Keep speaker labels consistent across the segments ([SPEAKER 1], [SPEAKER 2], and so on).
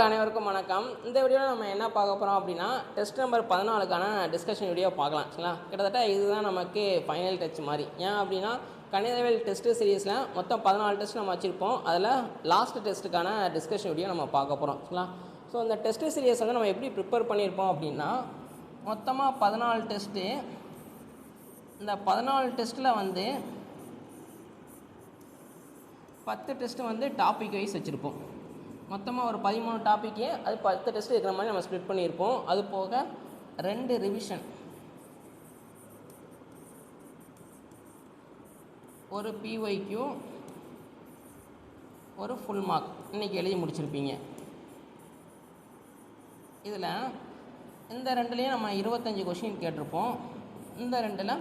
[SPEAKER 1] மாணவர்கள் அனைவருக்கும் வணக்கம். இந்த வீடியோவில் நம்ம என்ன பார்க்க போகிறோம் அப்படின்னா டெஸ்ட் நம்பர் 14க்கான டிஸ்கஷன் வீடியோ பார்க்கலாம். சரிங்களா? கிட்டத்தட்ட இதுதான் நமக்கு ஃபைனல் டச் மாதிரி. ஏன் அப்படின்னா கணிதவியல் டெஸ்ட்டு சீரீஸில் மொத்தம் 14 டெஸ்ட் நம்ம வச்சுருப்போம். அதில் லாஸ்ட் டெஸ்ட்டுக்கான டிஸ்கஷன் வீடியோ நம்ம பார்க்க போகிறோம். சரிங்களா? ஸோ இந்த டெஸ்ட்டு சீரீஸ் வந்து நம்ம எப்படி ப்ரிப்பேர் பண்ணியிருப்போம் அப்படின்னா மொத்தமாக 14 டெஸ்ட்டு. இந்த 14 டெஸ்ட்டில் வந்து 10 டெஸ்ட்டு வந்து டாபிக் வைஸ் வச்சுருப்போம். மொத்தமாக ஒரு 13 டாப்பிக்கு, அது 10 டெஸ்ட் இருக்கிற மாதிரி நம்ம ஸ்ப்ளிட் பண்ணியிருப்போம். அது போக 2 ரிவிஷன், ஒரு பிஒய்க்யூ, ஒரு ஃபுல் மார்க் இன்றைக்கி எழுதி முடிச்சிருப்பீங்க. இதில் இந்த ரெண்டுலேயும் நம்ம 25 கொஷின் கேட்டிருப்போம். இந்த ரெண்டில்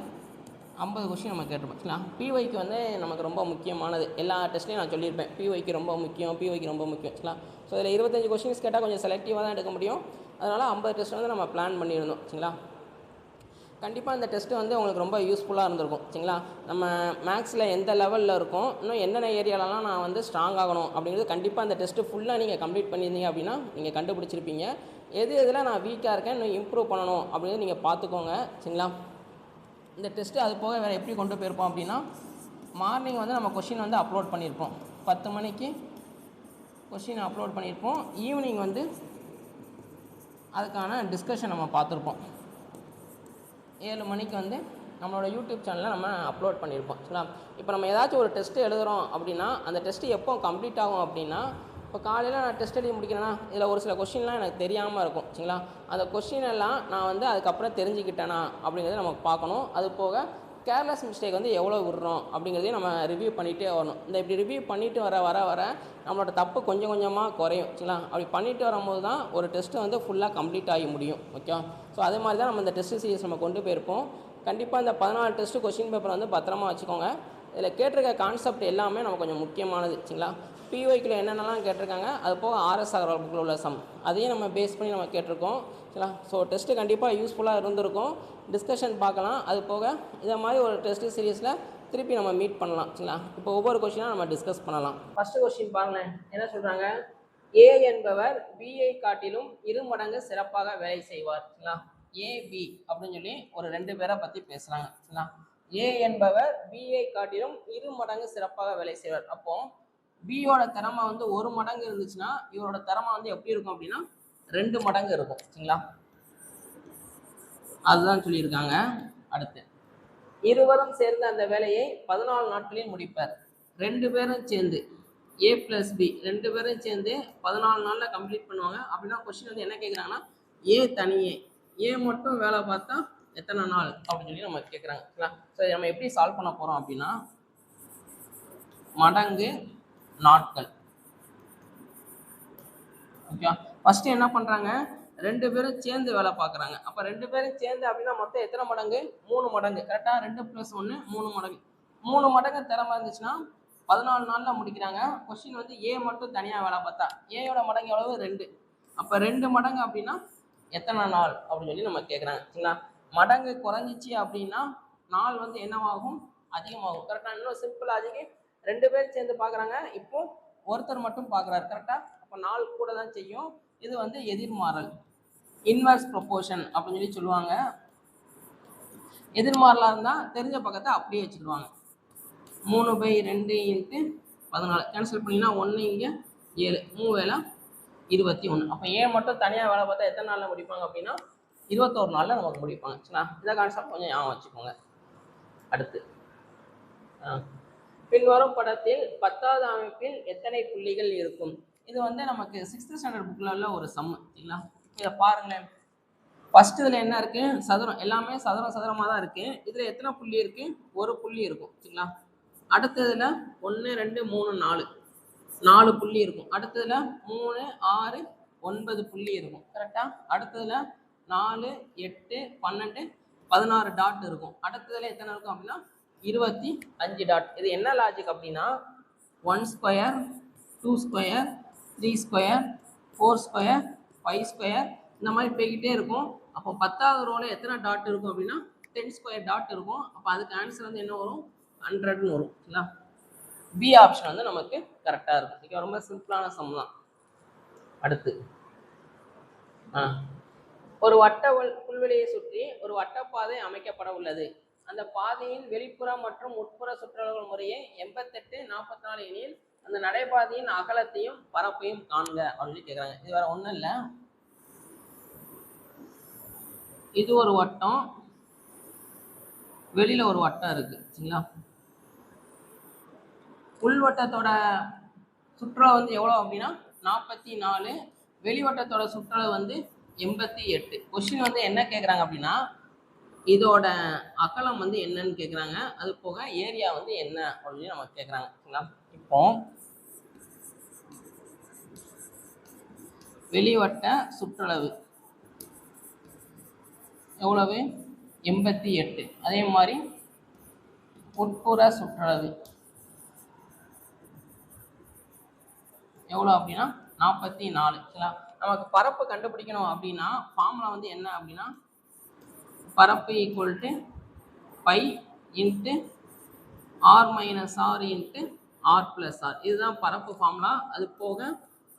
[SPEAKER 1] 50 கொஷின் நம்ம கேட்டிருப்போம். பிஒய்க்கு வந்து நமக்கு ரொம்ப முக்கியமானது. எல்லா டெஸ்ட்லையும் நான் சொல்லியிருப்பேன், பிஒய்க்கு ரொம்ப முக்கியம், பிஒய்க்கு ரொம்ப முக்கியம். ஸோ இதில் 25 கொஷின்ஸ் கேட்டால் கொஞ்சம் செலக்டிவாக தான் எடுக்க முடியும். அதனால் 50 டெஸ்ட் வந்து நம்ம பிளான் பண்ணியிருந்தோம். சரிங்களா? கண்டிப்பாக இந்த டெஸ்ட்டு வந்து உங்களுக்கு ரொம்ப யூஸ்ஃபுல்லாக இருந்திருக்கும். சரிங்களா? நம்ம மேக்ஸில் எந்த லெவலில் இருக்கும், இன்னும் என்னென்ன ஏரியாலலாம் நான் வந்து ஸ்ட்ராங் ஆகணும் அப்படிங்கிறது கண்டிப்பாக இந்த டெஸ்ட்டு ஃபுல்லாக நீங்கள் கம்ப்ளீட் பண்ணியிருந்தீங்க அப்படின்னா நீங்கள் கண்டுபிடிச்சிருப்பீங்க. எதில் நான் வீக்காக இருக்கேன், இன்னும் இம்ப்ரூவ் பண்ணணும் அப்படிங்கிறது நீங்கள் பார்த்துக்கோங்க. சரிங்களா? இந்த டெஸ்ட்டு அது போக வேறு எப்படி கொண்டு போயிருப்போம் அப்படின்னா மார்னிங் வந்து நம்ம கொஷின் வந்து அப்லோட் பண்ணியிருப்போம். 10 மணிக்கு கொஷின் அப்லோட் பண்ணியிருப்போம். ஈவினிங் வந்து அதுக்கான டிஸ்கஷன் நம்ம பார்த்துருப்போம். 7 மணிக்கு வந்து நம்மளோட யூடியூப் சேனலில் நம்ம அப்லோட் பண்ணியிருப்போம். சரிங்களா? இப்போ நம்ம ஏதாச்சும் ஒரு டெஸ்ட்டு எழுதுகிறோம் அப்படின்னா அந்த டெஸ்ட்டு எப்போ கம்ப்ளீட் ஆகும் அப்படின்னா, இப்போ காலையில் நான் டெஸ்ட் எழுதி முடிக்கிறேன்னா இதில் ஒரு சில கொஷின்லாம் எனக்கு தெரியாமல் இருக்கும். சரிங்களா? அந்த கொஷின் எல்லாம் நான் வந்து அதுக்கப்புறம் தெரிஞ்சுக்கிட்டேனா அப்படிங்கிறத நமக்கு பார்க்கணும். அது போக கேர்லெஸ் மிஸ்டேக் வந்து எவ்வளோ விடுறோம் அப்படிங்கிறதையும் நம்ம ரிவ்யூ பண்ணிகிட்டே வரணும். இந்த இப்படி ரிவ்யூ பண்ணிவிட்டு வர நம்மளோட தப்பு கொஞ்சம் கொஞ்சமாக குறையும். சரிங்களா? அப்படி பண்ணிட்டு வரும்போது தான் ஒரு டெஸ்ட்டு வந்து ஃபுல்லாக கம்ப்ளீட் ஆகி முடியும். ஓகே. ஸோ அதே மாதிரி தான் நம்ம இந்த டெஸ்ட் சீரிஸ் நம்ம கொண்டு போயிருப்போம். கண்டிப்பாக இந்த 14 டெஸ்ட்டு கொஷின் பேப்பர் வந்து பத்திரமா வச்சுக்கோங்க. இதில் கேட்டிருக்க கான்செப்ட் எல்லாமே நம்ம கொஞ்சம் முக்கியமானது. சரிங்களா? பிஒய்க்கில் என்னென்னலாம் கேட்டிருக்காங்க, அது போக ஆர்எஸ் அகர்வால் புக்கில் உள்ள சம் அதையும் நம்ம பேஸ் பண்ணி நம்ம கேட்டிருக்கோம். சரிங்களா? ஸோ டெஸ்ட்டு கண்டிப்பாக யூஸ்ஃபுல்லாக இருந்திருக்கும். டிஸ்கஷன் பார்க்கலாம். அது போக இதை மாதிரி ஒரு டெஸ்ட்டு சீரீஸில் திருப்பி நம்ம மீட் பண்ணலாம். சரிங்களா? இப்போ ஒவ்வொரு கொஷினாக நம்ம டிஸ்கஸ் பண்ணலாம். ஃபஸ்ட்டு கொஷின் பாருங்களேன், என்ன சொல்கிறாங்க? ஏ என்பவர் பிஐ காட்டிலும் 2 மடங்கு சிறப்பாக வேலை செய்வார். சரிங்களா? ஏபி அப்படின்னு சொல்லி ஒரு 2 பேரை பற்றி பேசுகிறாங்க. சரிங்களா? ஏ என்பவர் பிஐ காட்டிலும் 2 மடங்கு சிறப்பாக வேலை செய்வார். அப்போ பியோட திறமை வந்து 1 மடங்கு இருந்துச்சுன்னா இவரோட திறமை வந்து எப்படி இருக்கும் அப்படின்னா 2 மடங்கு இருக்கும். சரிங்களா? அதுதான் சொல்லியிருக்காங்க. அடுத்து, இருவரும் சேர்ந்து அந்த வேலையை 14 நாட்களில் முடிப்பார். 2 பேரும் சேர்ந்து ஏ பிளஸ் பி 2 பேரும் சேர்ந்து 14 நாளில் கம்ப்ளீட் பண்ணுவாங்க. அப்படின்னா கொஸ்டின் வந்து என்ன கேட்குறாங்கன்னா ஏ தனியே, ஏ மட்டும் வேலை பார்த்தா எத்தனை நாள் அப்படின்னு சொல்லி நம்ம கேட்குறாங்க. ஸோ நம்ம எப்படி சால்வ் பண்ண போகிறோம் அப்படின்னா மடங்கு நாட்கள். ஓகே. ஃபஸ்ட்டு என்ன பண்ணுறாங்க, 2 பேரும் சேர்ந்து வேலை பார்க்குறாங்க. அப்போ 2 பேரும் சேர்ந்து அப்படின்னா மொத்தம் எத்தனை மடங்கு? 3 மடங்கு. கரெக்டாக 2 + 1 3 மடங்கு. 3 மடங்கு திறமை இருந்துச்சுன்னா 14 நாளில் முடிக்கிறாங்க. கொஸ்டின் வந்து ஏ மட்டும் தனியாக வேலை பார்த்தா ஏயோட மடங்கு எவ்வளவு? 2. அப்போ 2 மடங்கு அப்படின்னா எத்தனை நாள் அப்படின்னு சொல்லி நம்ம கேட்குறாங்க. சரிங்களா? மடங்கு குறைஞ்சிச்சு அப்படின்னா நாள் வந்து என்னவாகும்? அதிகமாகும். கரெக்டாக? இன்னும் சிம்பிள் லாஜிக்கு 2 பேர் சேர்ந்து பார்க்குறாங்க, இப்போ ஒருத்தர் மட்டும் பார்க்குறாரு. கரெக்டாக? அப்போ நாள் கூட தான் செய்யும். இது வந்து எதிர்மாறல், இன்வெர்ஸ் ப்ரொபோர்ஷன் அப்படின்னு சொல்லி சொல்லுவாங்க. எதிர்மாறலாக இருந்தால் தெரிஞ்ச பக்கத்தை அப்படியே வச்சுக்கிடுவாங்க. 3/2 × 14 கேன்சல் பண்ணிங்கன்னா 1 இங்கே 7, 3 வேலை 21. அப்போ ஏன் மட்டும் தனியாக வேலை பார்த்தா எத்தனை நாளில் முடிப்பாங்க அப்படின்னா 21 நாளில் நமக்கு முடிப்பாங்க. சரிங்களா? இந்த கான்செப்ட் கொஞ்சம் ஞாபகம் வச்சுக்கோங்க. அடுத்து, பின்வரும் படத்தில் 10வது அமைப்பில் எத்தனை புள்ளிகள் இருக்கும்? இது வந்து நமக்கு 6th ஸ்டாண்டர்ட் புக்கில் உள்ள ஒரு சம். சரிங்களா? இதை பாருங்களேன். ஃபர்ஸ்ட் இதில் என்ன இருக்கு? சதுரம். எல்லாமே சதுரமாக தான் இருக்கு. இதில் எத்தனை புள்ளி இருக்கு? ஒரு புள்ளி இருக்கும். சரிங்களா? அடுத்ததுல 1 2 3 4 4 புள்ளி இருக்கும். அடுத்ததுல 3 6 9 புள்ளி இருக்கும். கரெக்டா? அடுத்ததுல 4 8 12 16 டாட் இருக்கும். அடுத்ததுல எத்தனை இருக்கும் அப்படின்னா 25 டாட். இது என்ன லாஜிக் அப்படின்னா 1 square 2 square 3 square 4 square 5 square இந்த மாதிரி போய்கிட்டே இருக்கும். அப்போ 10வது ரோவில் எத்தனை டாட் இருக்கும் அப்படின்னா 10 ஸ்கொயர் டாட் இருக்கும். அப்போ அதுக்கு ஆன்சர் வந்து என்ன வரும்? 100ன்னு வரும். பி ஆப்ஷன் வந்து நமக்கு கரெக்டாக இருக்கும். ரொம்ப சிம்பிளான சம் தான். அடுத்து ஒரு வட்ட புல்வெளியை சுற்றி ஒரு வட்டப்பாதை அமைக்கப்பட உள்ளது. அந்த பாதையின் வெளிப்புற மற்றும் உட்புற சுற்றளவுகள் முறையே 88, 44 எனில் அந்த நடைபாதையின் அகலத்தையும் பரப்பையும் காண்க அப்படின்னு கேட்குறாங்க. இது வேற ஒன்றும் இல்லை, இது ஒரு வட்டம், வெளியில ஒரு வட்டம் இருக்கு சரிங்களா. உள்வட்டத்தோட சுற்றளவு வந்து எவ்வளோ அப்படின்னா 44, வெளிவட்டத்தோட சுற்றளவு வந்து 88. கொஸ்டின் வந்து என்ன கேட்குறாங்க அப்படின்னா இதோட அகலம் வந்து என்னன்னு கேட்குறாங்க, அது போக ஏரியா வந்து என்ன அப்படின்னு நம்ம கேட்குறாங்க சரிங்களா. இப்போ வெளிவட்ட சுற்றளவு எவ்வளவு 88, அதே மாதிரி உட்புற சுற்றளவு எவ்வளோ அப்படின்னா 44 சரிங்களா. நமக்கு பரப்பு கண்டுபிடிக்கணும் அப்படின்னா ஃபார்முலா வந்து என்ன அப்படின்னா பரப்பு equal to pi into r minus r into r plus r, இதுதான் பரப்பு ஃபார்முலா. அது போக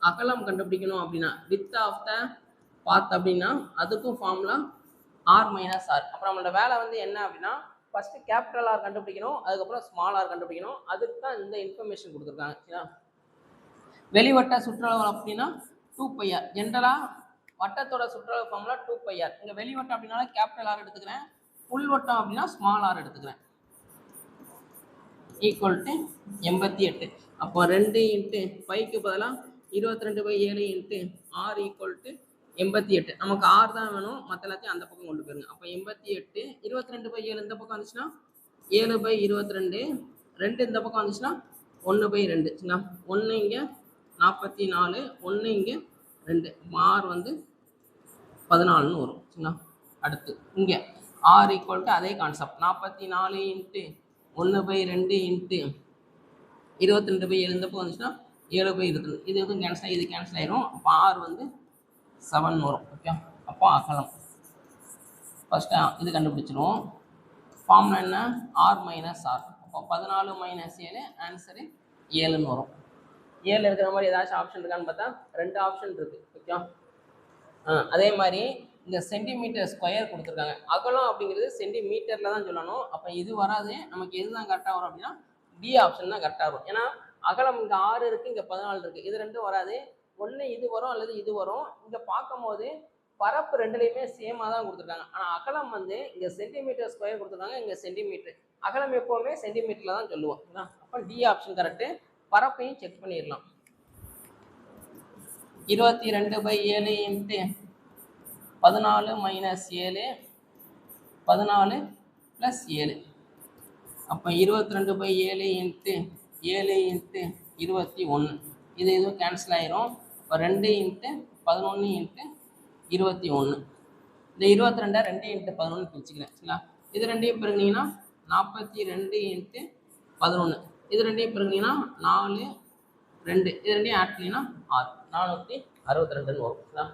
[SPEAKER 1] அகலம் கண்டுபிடிக்கணும் அப்படின்னா வித் ஆஃப் த பாத் அப்படின்னா அதுக்கும் ஃபார்முலா ஆர் மைனஸ் ஆர். அப்புறம் நம்மளோட வேலை வந்து என்ன அப்படின்னா ஃபஸ்ட்டு கேபிட்டல் ஆர் கண்டுபிடிக்கணும், அதுக்கப்புறம் ஸ்மால் ஆர் கண்டுபிடிக்கணும். அதுக்கு தான் இந்த இன்ஃபர்மேஷன் கொடுத்துருக்காங்க சரிங்களா. வெளிவட்ட சுற்றளவு அப்படின்னா 2πr. ஜென்ரலாக வட்டத்தோட சுற்றளவு ஃபார்முலா 2πr. இங்கே வெளிவட்டம் அப்படின்னால கேபிட்டல் ஆர் எடுத்துக்கிறேன், உள்வட்டம் அப்படின்னா ஸ்மால் ஆர் எடுத்துக்கிறேன். Equal to 88. அப்போ 2 இன்ட்டு 5க்கு பதிலாக 22/7 இன்ட்டு ஆர் ஈக்குவல் டு 88. நமக்கு ஆர் தான் வேணும், மற்ற எல்லாத்தையும் அந்த பக்கம் கொண்டு போயிருங்க. அப்போ 88, 22/7 இந்த பக்கம் வந்துச்சுன்னா 7/22, 2 இந்த பக்கம் வந்துச்சுன்னா 1/2 சரிங்களா. 1 இங்கே 44, 1 இங்கே 2, ஆர் வந்து 14ன்னு வரும் சரிங்களா. அடுத்து இங்கே ஆர் ஈக்குவல் டு அதே கான்செப்ட் 44 இன்ட்டு 1/2 இன்ட்டு 22/7 இந்த பக்கம் வந்துச்சுன்னா 7/22. இது எதுவும் கேன்சல் ஆகி இது கேன்சல் ஆயிரும். அப்போ ஆர் வந்து 7 வரும். ஓகே, அப்போ அகலம் ஃபஸ்ட்டு இது கண்டுபிடிச்சிடுவோம். ஃபார்முலா என்ன ஆர் மைனஸ் ஆர். அப்போ 14 - 7 ஆன்சரு 7ன்னு வரும். 7 இருக்கிற மாதிரி ஏதாச்சும் ஆப்ஷன் இருக்கான்னு பார்த்தா 2 ஆப்ஷன் இருக்குது. ஓகே, அதே மாதிரி இந்த சென்டிமீட்டர் ஸ்கொயர் கொடுத்துருக்காங்க. அகலம் அப்படிங்கிறது சென்டிமீட்டரில் தான் சொல்லணும். அப்போ இது வராது, நமக்கு எது தான் கரெக்டாக வரும் அப்படின்னா டி ஆப்ஷன் தான் கரெக்டாக வரும். ஏன்னா அகலம் இங்கே 6 இருக்குது, இங்கே 14 இருக்குது, இது ரெண்டும் வராது. ஒன்று இது வரும் அல்லது இது வரும். இங்கே பார்க்கும்போது பரப்பு ரெண்டுலேயுமே சேமாக தான் கொடுத்துருக்காங்க. ஆனால் அகலம் வந்து இங்கே சென்டிமீட்டர் ஸ்கொயர் கொடுத்துருக்காங்க, இங்கே சென்டிமீட்டர். அகலம் எப்போவுமே சென்டிமீட்டரில் தான் சொல்லுவோம். அப்போ டி ஆப்ஷன் கரெக்டு. பரப்பையும் செக் பண்ணிடலாம். 22/7 இன்ட்டு 14 - 7, 14 + 7. அப்போ 22/7 இன்ட்டு 7 இன்ட்டு 21. இது எதுவும் கேன்சல் ஆயிரும். இப்போ 2 இன்ட்டு 11 இன்ட்டு 21. இந்த 22 2 இன்ட்டு 11 பிரிச்சுக்கிறேன் சரிங்களா. இது ரெண்டையும் பெருங்கினீங்கன்னா 42 இன்ட்டு 11. இது ரெண்டையும் பெருங்கினீங்கன்னா 4, 2. இது ரெண்டையும் ஆட் பண்ணிங்கன்னா 6, 462 வரும் சரிங்களா.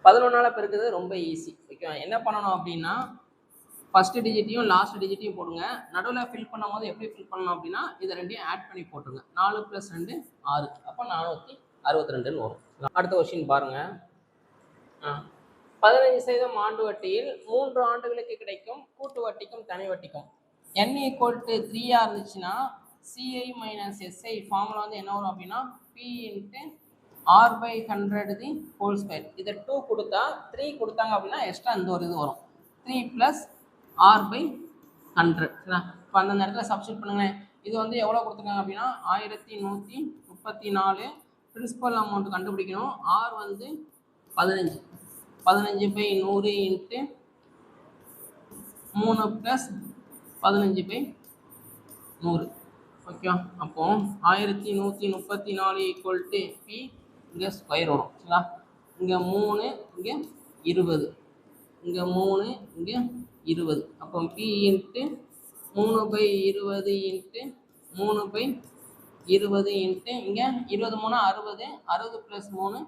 [SPEAKER 1] 11ஆல் பெருக்கிறது ரொம்ப ஈஸி. ஓகேவா, என்ன பண்ணணும் அப்படின்னா ஃபஸ்ட்டு டிஜிட்டையும் லாஸ்ட் டிஜிட்டையும் போடுங்க. நடுவில் ஃபில் பண்ணும் போது எப்படி ஃபில் பண்ணணும் அப்படின்னா இதை ரெண்டையும் ஆட் பண்ணி போட்டுருங்க. 4 + 2 6, அப்போ 462 வரும். அடுத்த கொஸ்டின் பாருங்கள். 15% ஆண்டு வட்டியில் 3 ஆண்டுகளுக்கு கிடைக்கும் கூட்டு வட்டிக்கும் தனி வட்டிக்கும் n = 3 இருந்துச்சுன்னா CI - SI ஃபார்முலா வந்து என்ன வரும் அப்படின்னா P × R/100 the whole square. இதை 2 கொடுத்தா 3 கொடுத்தாங்க அப்படின்னா எக்ஸ்ட்ரா இந்த ஒரு இது வரும் 3 + R/100. இப்போ அந்த நேரத்தில் சப்ஸ்டியூட் பண்ணுங்களேன். இது வந்து எவ்வளோ கொடுத்துருக்காங்க அப்படின்னா 1134. பிரின்சிபல் அமௌண்ட் கண்டுபிடிக்கணும். ஆர் வந்து 15, 15/100 இன்ட்டு 3 + 15/100. ஓகே, அப்போ 1134 = P. இங்கே ஸ்கொயர் வரும் சரிங்களா. இங்கே 3, இங்கே 20, இங்கே 3, இங்கே 20. அப்போ P இன்ட்டு 3/20 இன்ட்டு 3/20 இன்ட்டு இங்கே 20 3 60, 60 + 3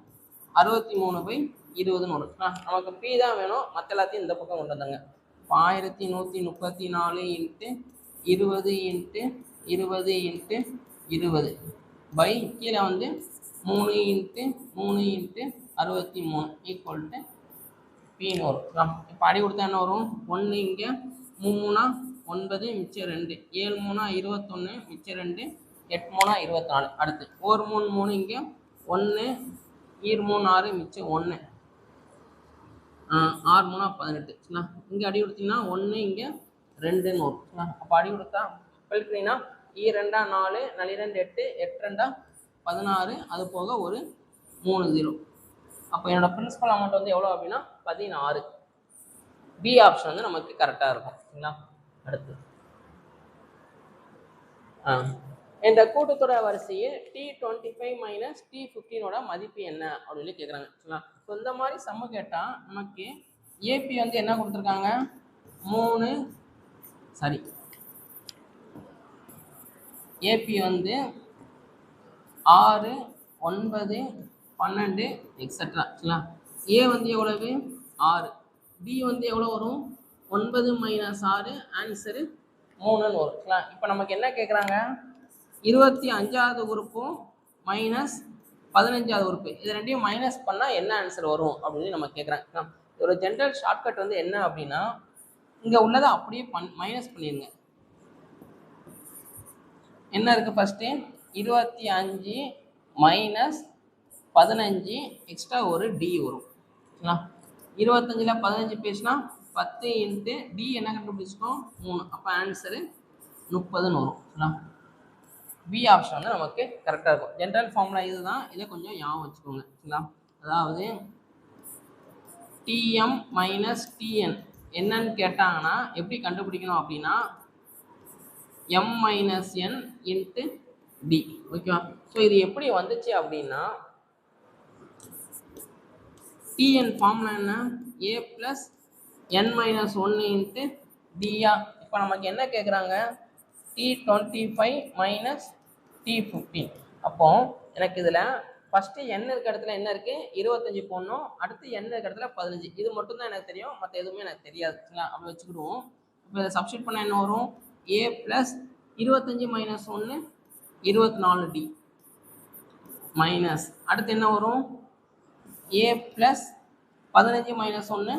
[SPEAKER 1] 63/20 வரும். நமக்கு P தான் வேணும், மற்ற எல்லாத்தையும் இந்த பக்கம் கொண்டு வந்தாங்க. 1134 இன்ட்டு 20 இன்ட்டு 20 இன்ட்டு 20 பை கீழே வந்து 3 இன்ட்டு 3 இன்ட்டு 63 ஈக்குவல் டு பின்னு வரும். இப்போ அடி கொடுத்தா என்ன வரும்? 1 இங்கே 3 9 மிச்சம் 2 7 3 21 மிச்சம் 2 8 3 24. அடுத்து 1 3 3 இங்கே 1 ஈர் 3 6 மிச்சம் 1 6 3 18. சரிங்களா? இங்கே அடி கொடுத்தீங்கன்னா 1 இங்கே 2ன்னு வரும். சரிங்களா? அப்போ அடி கொடுத்தா கழிக்கிறீங்கன்னா ஈ 2 4 2 8 8 2 16. அது போக ஒரு 3 0. அப்போ என்னோட பிரின்சிபல் அமௌண்ட் வந்து எவ்வளோ அப்படின்னா 16. பி ஆப்ஷன் வந்து நமக்கு கரெக்டாக இருக்கும். சரிங்களா? அடுத்து இந்த கூட்டுத்தொடர் வரிசையில் T25 மைனஸ் T15 மதிப்பு என்ன அப்படின்னு கேட்குறாங்க. சரிங்களா? ஸோ இந்த மாதிரி சம்ம கேட்டால் நமக்கு ஏபி வந்து என்ன கொடுத்துருக்காங்க? 3 சரி ஏபி வந்து 6 9 12 எக்ஸட்ரா. சரிங்களா? ஏ வந்து எவ்வளவு? 6. பி வந்து எவ்வளோ வரும்? 9 மைனஸ் 6 ஆன்சரு 3ன்னு வரும். சரிங்களா? இப்போ நமக்கு என்ன கேட்குறாங்க? 25வது உறுப்பும் மைனஸ் 15வது உறுப்பு இது ரெண்டையும் மைனஸ் பண்ணால் என்ன ஆன்சர் வரும் அப்படின்னு நம்ம கேட்குறாங்க. ஒரு ஜென்ரல் ஷார்ட்கட் வந்து என்ன அப்படின்னா இங்கே உள்ளதை அப்படியே மைனஸ் பண்ணிடுங்க. என்ன இருக்குது? ஃபஸ்ட்டு 25 மைனஸ் 15 எக்ஸ்ட்ரா ஒரு டி வரும். 25ல் 15 பேசினா 10 இன்ட்டு டி என்ன கண்டுபிடிச்சிட்டோம்? 3. அப்போ ஆன்சரு 30ன்னு வரும். பி ஆப்ஷன் வந்து நமக்கு கரெக்டாக இருக்கும். ஜென்ரல் ஃபார்முலா இதுதான். இதை கொஞ்சம் ஞாபகம் வச்சுக்கோங்க. சரிங்களா? அதாவது டிஎம் மைனஸ் டிஎன் என்னன்னு கேட்டாங்கன்னா எப்படி கண்டுபிடிக்கணும் அப்படின்னா M minus n into D. ஓகேவா? ஸோ இது எப்படி வந்துச்சு அப்படின்னா டிஎன் ஃபார்முலா என்ன? ஏ ப்ளஸ் என் மைனஸ் 1 இன்ட்டு டியா. இப்போ நமக்கு என்ன கேட்குறாங்க? T25 minus T15. அப்போ எனக்கு இதில் ஃபஸ்ட்டு என் இருக்க இடத்துல என்ன இருக்குது? 25 போடணும். அடுத்து என் இருக்க இடத்துல 15. இது மட்டும்தான் எனக்கு தெரியும், மற்ற எதுவுமே எனக்கு தெரியாது. சரிங்களா? அப்படி வச்சுக்கிடுவோம். இப்போ இதை சப்ஸ்டியூட் பண்ணால் என்ன வரும்? ஏ ப்ளஸ் 25 மைனஸ் 1 24D மைனஸ் அடுத்து என்ன வரும்? ஏ ப்ளஸ் 15 மைனஸ் 1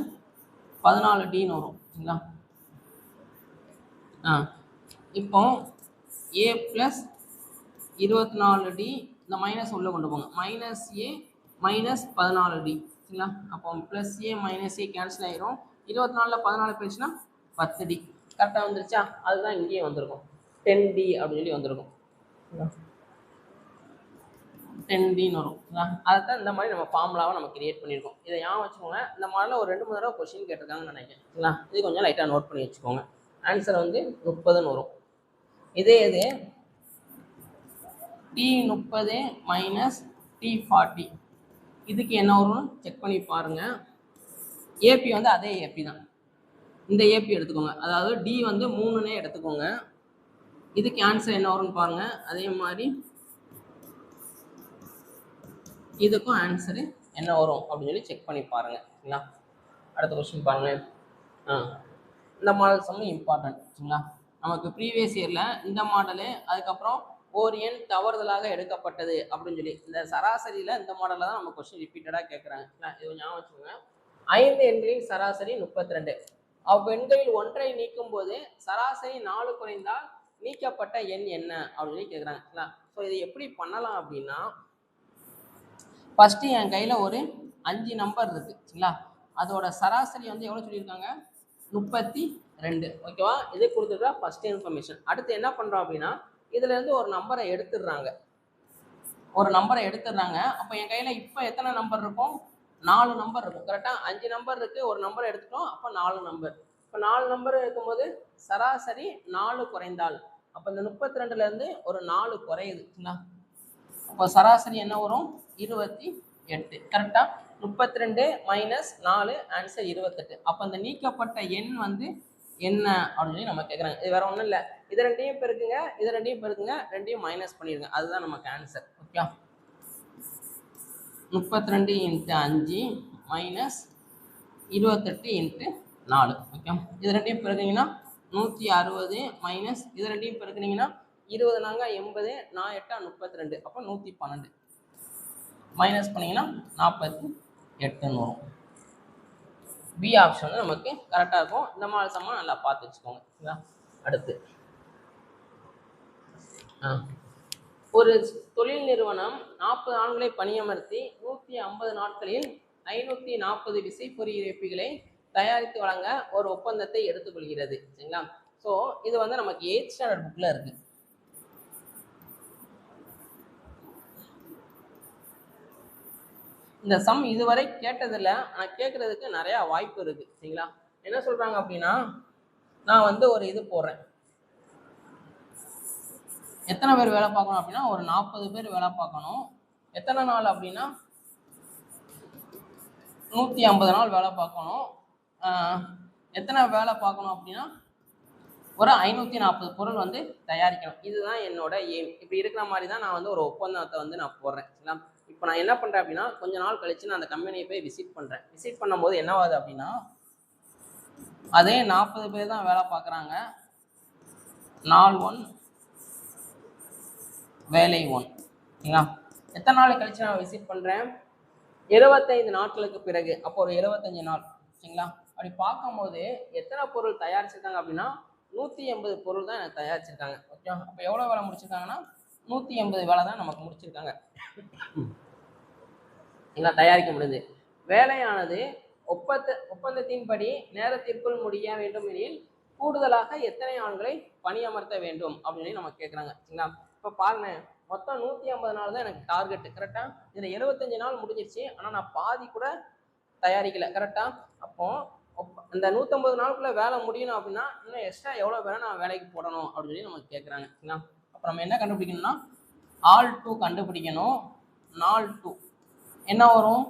[SPEAKER 1] 14Dன்னு வரும். சரிங்களா? இப்போ ஏ ப்ளஸ் 24D இந்த மைனஸ் உள்ளே கொண்டு போங்க. மைனஸ் ஏ மைனஸ் 14D. சரிங்களா? அப்போ plus A minus A cancel ஆகிரும். 24ல் 14 போயிடுச்சுன்னா 10D. கரெக்டாக வந்துருச்சா? அதுதான் இங்கேயே வந்திருக்கும். 10D அப்படின்னு சொல்லி வந்திருக்கும். 10Dன்னு வரும். அதுதான் இந்த மாதிரி நம்ம ஃபார்முலாவை நம்ம கிரியேட் பண்ணியிருக்கோம். இதை ஞாபகம் வச்சுக்கோங்க. இந்த மாதிரிலாம் ஒரு 2-3 தடவை கொஸ்டின் கேட்டிருக்காங்கன்னு நினைக்கிறேன். சரிங்களா? இது கொஞ்சம் லைட்டாக நோட் பண்ணி வச்சுக்கோங்க. ஆன்சர் வந்து 30ன்னு வரும். இதே இது T30 மைனஸ் T40 இதுக்கு என்ன வரும்னு செக் பண்ணி பாருங்கள். ஏபி வந்து அதே ஏபி தான். இந்த ஏபி எடுத்துக்கோங்க. அதாவது டி வந்து 3னே எடுத்துக்கோங்க. இதுக்கு ஆன்சர் என்ன வரும்னு பாருங்கள். அதே மாதிரி இதுக்கும் ஆன்சரு என்ன வரும் அப்படின்னு சொல்லி செக் பண்ணி பாருங்கள். சரிங்களா? அடுத்த கொஸ்டின் பாருங்கள். இந்த மாடல் சம் இம்பார்ட்டன்ட். சரிங்களா? நமக்கு ப்ரீவியஸ் இயரில் இந்த மாடலு அதுக்கப்புறம் ஒரு எண் தவறுதலாக எடுக்கப்பட்டது அப்படின்னு சொல்லி இந்த சராசரியில் இந்த மாடலில் தான் நம்ம கொஸ்டின் ரிப்பீட்டடாக கேட்குறாங்க. இது ஞாபகம் வச்சுக்கோங்க. 5 எண்களின் சராசரி 32. அவ்வெண்களில் ஒன்றை நீக்கும் போது சராசரி 4 குறைந்தால் நீக்கப்பட்ட எண் என்ன அப்படின்னு கேட்குறாங்க. ஸோ இதை எப்படி பண்ணலாம் அப்படின்னா ஃபஸ்ட்டு என் கையில் ஒரு 5 நம்பர் இருக்குது. சரிங்களா? அதோட சராசரி வந்து எவ்வளோ சொல்லியிருக்காங்க? 32. ஓகேவா? இது கொடுத்துட்டா ஃபஸ்ட்டு இன்ஃபர்மேஷன். அடுத்து என்ன பண்ணுறோம் அப்படின்னா இதுலேருந்து ஒரு நம்பரை எடுத்துடுறாங்க. அப்போ என் கையில் இப்போ எத்தனை நம்பர் இருக்கும்? 4 நம்பர் இருக்கும். கரெக்டாக 5 நம்பர் இருக்குது. ஒரு நம்பரை எடுத்துட்டோம். அப்போ 4 நம்பர். இப்போ 4 நம்பர் இருக்கும்போது சராசரி 4 குறைந்தால் அப்போ இந்த 32லேருந்து ஒரு 4 குறையுது. சரிங்களா? அப்போ சராசரி என்ன வரும்? 28. கரெக்டாக 32 மைனஸ் 4 ஆன்சர் 28. அப்போ அந்த நீக்கப்பட்ட எண் வந்து என்ன அப்படின்னு சொல்லி நம்ம கேட்குறாங்க. இது வேறு ஒன்றும் இல்லை. இது ரெண்டையும் பெருக்குங்க, ரெண்டையும் மைனஸ் பண்ணிடுங்க. அதுதான் நமக்கு ஆன்சர். ஓகே? 32 × 5 மைனஸ் 28 × 4. ஓகே? இது ரெண்டையும் பெருக்குனீங்கன்னா 160 மைனஸ் இது ரெண்டையும் பெருக்குனீங்கன்னா 20 நாங்க 80 4 8 32. அப்போ 112. மைனஸ் பண்ணிங்கன்னா 48ன்னு வரும். பி ஆப்ஷன் வந்து நமக்கு கரெக்டாக இருக்கும். இந்த மாதிரி சம்மா நல்லா பார்த்து வச்சுக்கோங்க. சரிங்களா? அடுத்து ஒரு தொழில் நிறுவனம் 40 ஆண்களை பணியமர்த்தி 150 நாட்களில் 540 விசைப்பொறியிறப்பிகளை தயாரித்து வழங்க ஒரு ஒப்பந்தத்தை எடுத்துக்கொள்கிறது. சரிங்களா? ஸோ இது வந்து நமக்கு 8th ஸ்டாண்டர்ட் புக்கில் இருக்கு. இந்த சம் இதுவரை கேட்டதில்ல, ஆனால் கேட்கறதுக்கு நிறையா வாய்ப்பு இருக்கு. சரிங்களா? என்ன சொல்றாங்க அப்படின்னா, நான் வந்து ஒரு இது போடுறேன். எத்தனை பேர் வேலை பார்க்கணும் அப்படின்னா ஒரு 40 பேர் வேலை பார்க்கணும். எத்தனை நாள் அப்படின்னா 150 நாள் வேலை பார்க்கணும். எத்தனை வேலை பார்க்கணும் அப்படின்னா ஒரு 540 பொருள் வந்து தயாரிக்கணும். இதுதான் என்னோட எய்ம். இப்படி இருக்கிற மாதிரி தான் நான் வந்து ஒரு ஒப்பந்தத்தை வந்து நான் போடுறேன். சரிங்களா? இப்போ நான் என்ன பண்ணுறேன் அப்படின்னா கொஞ்ச நாள் கழிச்சு நான் அந்த கம்பெனியை போய் விசிட் பண்ணுறேன். விசிட் பண்ணும்போது என்ன ஆகுது அப்படின்னா அதே 40 பேர் தான் வேலை பார்க்குறாங்க. நாள் 1 வேலை 1. சரிங்களா? எத்தனை நாள் கழிச்சு நான் விசிட் பண்ணுறேன்? 75 நாட்களுக்கு பிறகு. அப்போ ஒரு 75 நாள். சரிங்களா? அப்படி பார்க்கும்போது எத்தனை பொருள் தயாரிச்சிருக்காங்க அப்படின்னா 180 பொருள் தான் எனக்கு தயாரிச்சிருக்காங்க. ஓகே, அப்போ எவ்வளோ வேலை முடிச்சிருக்காங்கன்னா 180 வேலை தான் நமக்கு முடிச்சிருக்காங்க. சரிங்களா? தயாரிக்க முடியுது. வேலையானது ஒப்பந்தத்தின்படி நேரத்திற்குள் முடிய வேண்டும் எனில் கூடுதலாக எத்தனை ஆண்களை பணியமர்த்த வேண்டும் அப்படின்னு நம்ம கேட்குறாங்க. சரிங்களா? இப்போ பாருங்க, மொத்தம் 150 நாள் தான் எனக்கு டார்கெட். கரெக்டா? இதில் 75 நாள் முடிஞ்சிருச்சு, ஆனால் நான் பாதி கூட தயாரிக்கல. கரெக்டா? அப்போ இந்த 150 நாளுக்குள்ள வேலை முடியணும் அப்படின்னா இன்னும் எக்ஸ்ட்ரா எவ்வளோ வேலை நான் வேலைக்கு போடணும் அப்படின்னு சொல்லி நமக்கு கேட்குறாங்க. சரிங்களா? அப்போ நம்ம என்ன கண்டுபிடிக்கணும்னா ஆல் 2 கண்டுபிடிக்கணும். நாள் 2 என்ன வரும்?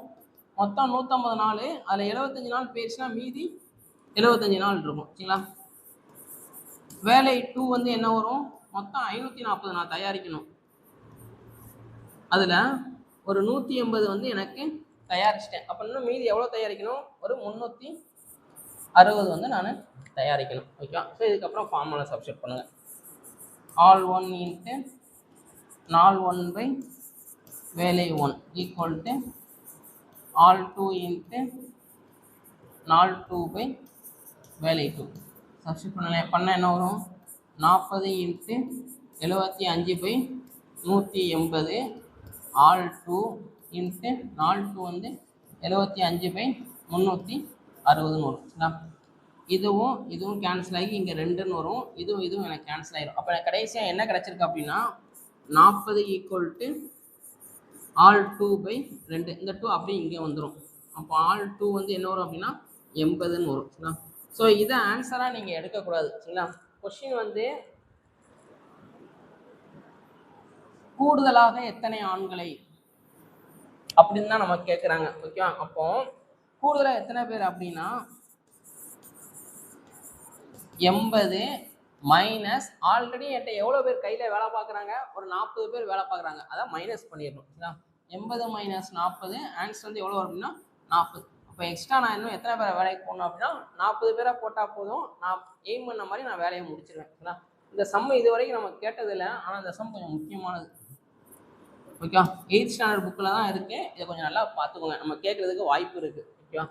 [SPEAKER 1] மொத்தம் 150 நாள், அதில் 75 நாள் போயிடுச்சுன்னா மீதி 75 நாள் இருக்கும். சரிங்களா? வேலை 2 வந்து என்ன வரும்? மொத்தம் 540 நான் தயாரிக்கணும். அதில் ஒரு 180 வந்து எனக்கு தயாரிச்சிட்டேன். அப்போ இன்னும் மீதி எவ்வளோ தயாரிக்கணும்? ஒரு 360 வந்து நான் தயாரிக்கணும். ஓகே, ஸோ இதுக்கப்புறம் ஃபார்முலா சப்ஸ்டிட் பண்ணுங்கள். ஆல் 1 இன்ட்டு நாள் 1 பை வேலை 1 ஈக்குவல் டு ஆல் 2 இன்ட்டு நாள் 2 பை வேலை 2. சப்ஸ்டிட் பண்ண என்ன வரும்? 40 இன்ட்டு 75 பை 180 ஆல் 2 இன்ட்டு நாள் 2 வந்து 75 பை 360 வரும். இதுவும் இதுவும் கேன்சல் ஆகி இங்கே 2ன்னு வரும். இதுவும் எனக்கு கேன்சல் ஆகிடும். அப்போ எனக்கு கடைசியாக என்ன கிடச்சிருக்கு அப்படின்னா 40 ஈக்குவல் டு ஆல் 2 பை 2. இந்த 2 அப்படியே இங்கே வந்துடும். அப்போ ஆல் 2 வந்து என்ன வரும் அப்படின்னா 80ன்னு வரும். சரிங்களா? ஸோ இதை ஆன்சராக நீங்கள் எடுக்கக்கூடாது. சரிங்களா? கொஸ்டின் வந்து கூடுதலாக எத்தனை ஆண்களை அப்படின்னு தான் நம்ம கேட்குறாங்க. ஓகே, அப்போ கூடுதலாக எத்தனை பேர் அப்படின்னா 80 மைனஸ் ஆல்ரெடி என்கிட்ட எவ்வளோ பேர் கையில் வேலை பார்க்குறாங்க? ஒரு 40 பேர் வேலை பார்க்குறாங்க. அதான் மைனஸ் பண்ணிடணும். சரிங்களா? 80 மைனஸ் 40 ஆன்சர் வந்து எவ்வளோ அப்படின்னா 40. அப்போ எக்ஸ்ட்ரா நான் இன்னும் எத்தனை பேரை வேலைக்கு போடணும் அப்படின்னா 40 பேரை போட்டால் போதும். நான் எய்ம் பண்ண மாதிரி நான் வேலையை முடிச்சிருவேன். சரிங்களா? இந்த சம் இது வரைக்கும் நம்ம கேட்டதில்லை, ஆனால் இந்த சம் கொஞ்சம் முக்கியமானது. ஓகே, 8th ஸ்டாண்டர்ட் புக்கில் தான் இருக்குது. இதை கொஞ்சம் நல்லா பார்த்துக்கோங்க, நம்ம கேட்குறதுக்கு வாய்ப்பு இருக்குது. ஓகே,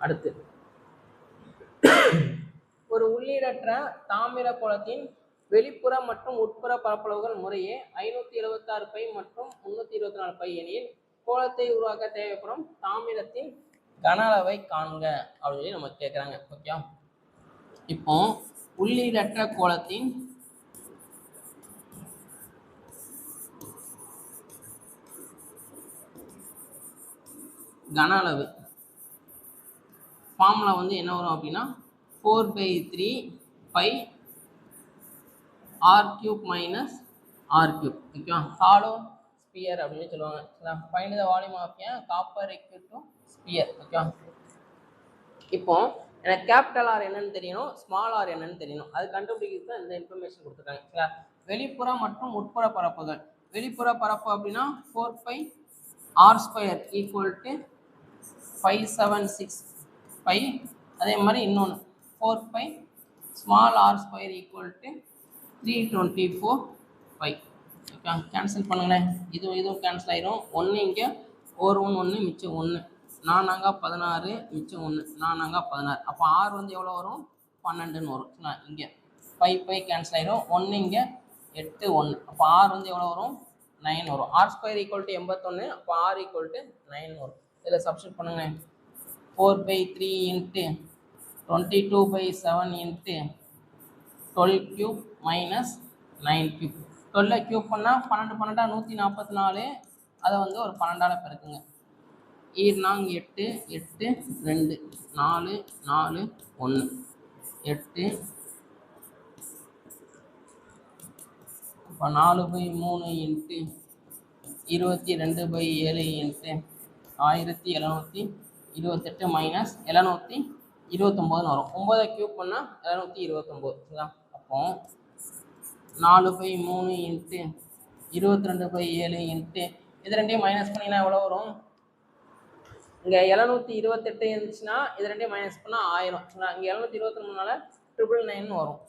[SPEAKER 1] அடுத்து ஒரு உள்ளீடற்ற தாமிர கோளத்தின் வெளிப்புற மற்றும் உட்புற பரப்பளவுகள் முறையே 576 பை மற்றும் 324 பை எனில் கோளத்தை உருவாக்க தேவைப்படும் தாமிரத்தின் கன அளவை காண்க அப்படின்னு நம்ம கேட்குறாங்க. ஓகே, இப்போ உள்ளீடற்ற கோளத்தின் கன அளவு ஃபார்முலா வந்து என்ன வரும் அப்படின்னா 4/3 பை r³ மைனஸ் r³. ஓகேவா? ஹாலோ ஸ்பியர் அப்படின்னு சொல்லுவாங்க. Find the volume of a copper equipped sphere. ஓகேவா? இப்போ எனக்கு கேபிட்டல் ஆர் என்னன்னு தெரியணும், ஸ்மால் ஆர் என்னன்னு தெரியணும். அது கண்டுபிடிக்கிறது தான் இந்த இன்ஃபர்மேஷன் கொடுத்துருக்காங்க. சரிங்களா? வெளிப்புற மற்றும் உட்புற பரப்புகள். வெளிப்புற பரப்பு அப்படின்னா 4πr² ஈக்குவல் டு 576 பை. அதே மாதிரி இன்னொன்று 4π small r² equal to 324 pi. Okay, cancel பண்ணுங்களேன். இதுவும் கேன்சல் ஆயிரும். 1 இங்கே ஒரு 1 மிச்சம் 1 4 16 மிச்சம் 1 4 16. அப்போ ஆர் வந்து எவ்வளோ வரும்? 12ன்னு வரும். இங்கே 5 கேன்சல் ஆயிரும். 1 இங்கே 8 1. அப்போ ஆர் வந்து எவ்வளோ வரும்? 9 வரும். R square equal to 81. அப்போ ஆர் ஈக்குவல் டு 9 வரும். இதில் சப்ஸ்டிட் பண்ணுங்க. 4/3 into 22/7 into 12 cube minus 9 cube. 12 cube பண்ணால் 12 12 144. அதை வந்து ஒரு 12ஆல் பெருக்குங்க. 4 8 8 2 4 4 1 8. இப்போ 4/3 இன்ட்டு 22/7 இன்ட்டு 1728 மைனஸ் 729 வரும். 9 கியூப் பண்ணால் 729. சரிங்களா? அப்போ 4/3 இன்ட்டு 22/7 இன்ட்டு இது ரெண்டையும் மைனஸ் பண்ணிங்கன்னா எவ்வளோ வரும்? இங்கே 728 இருந்துச்சுன்னா இது ரெண்டையும் மைனஸ் பண்ணால் 1000. சரிங்களா? இங்கே 723 999 வரும்.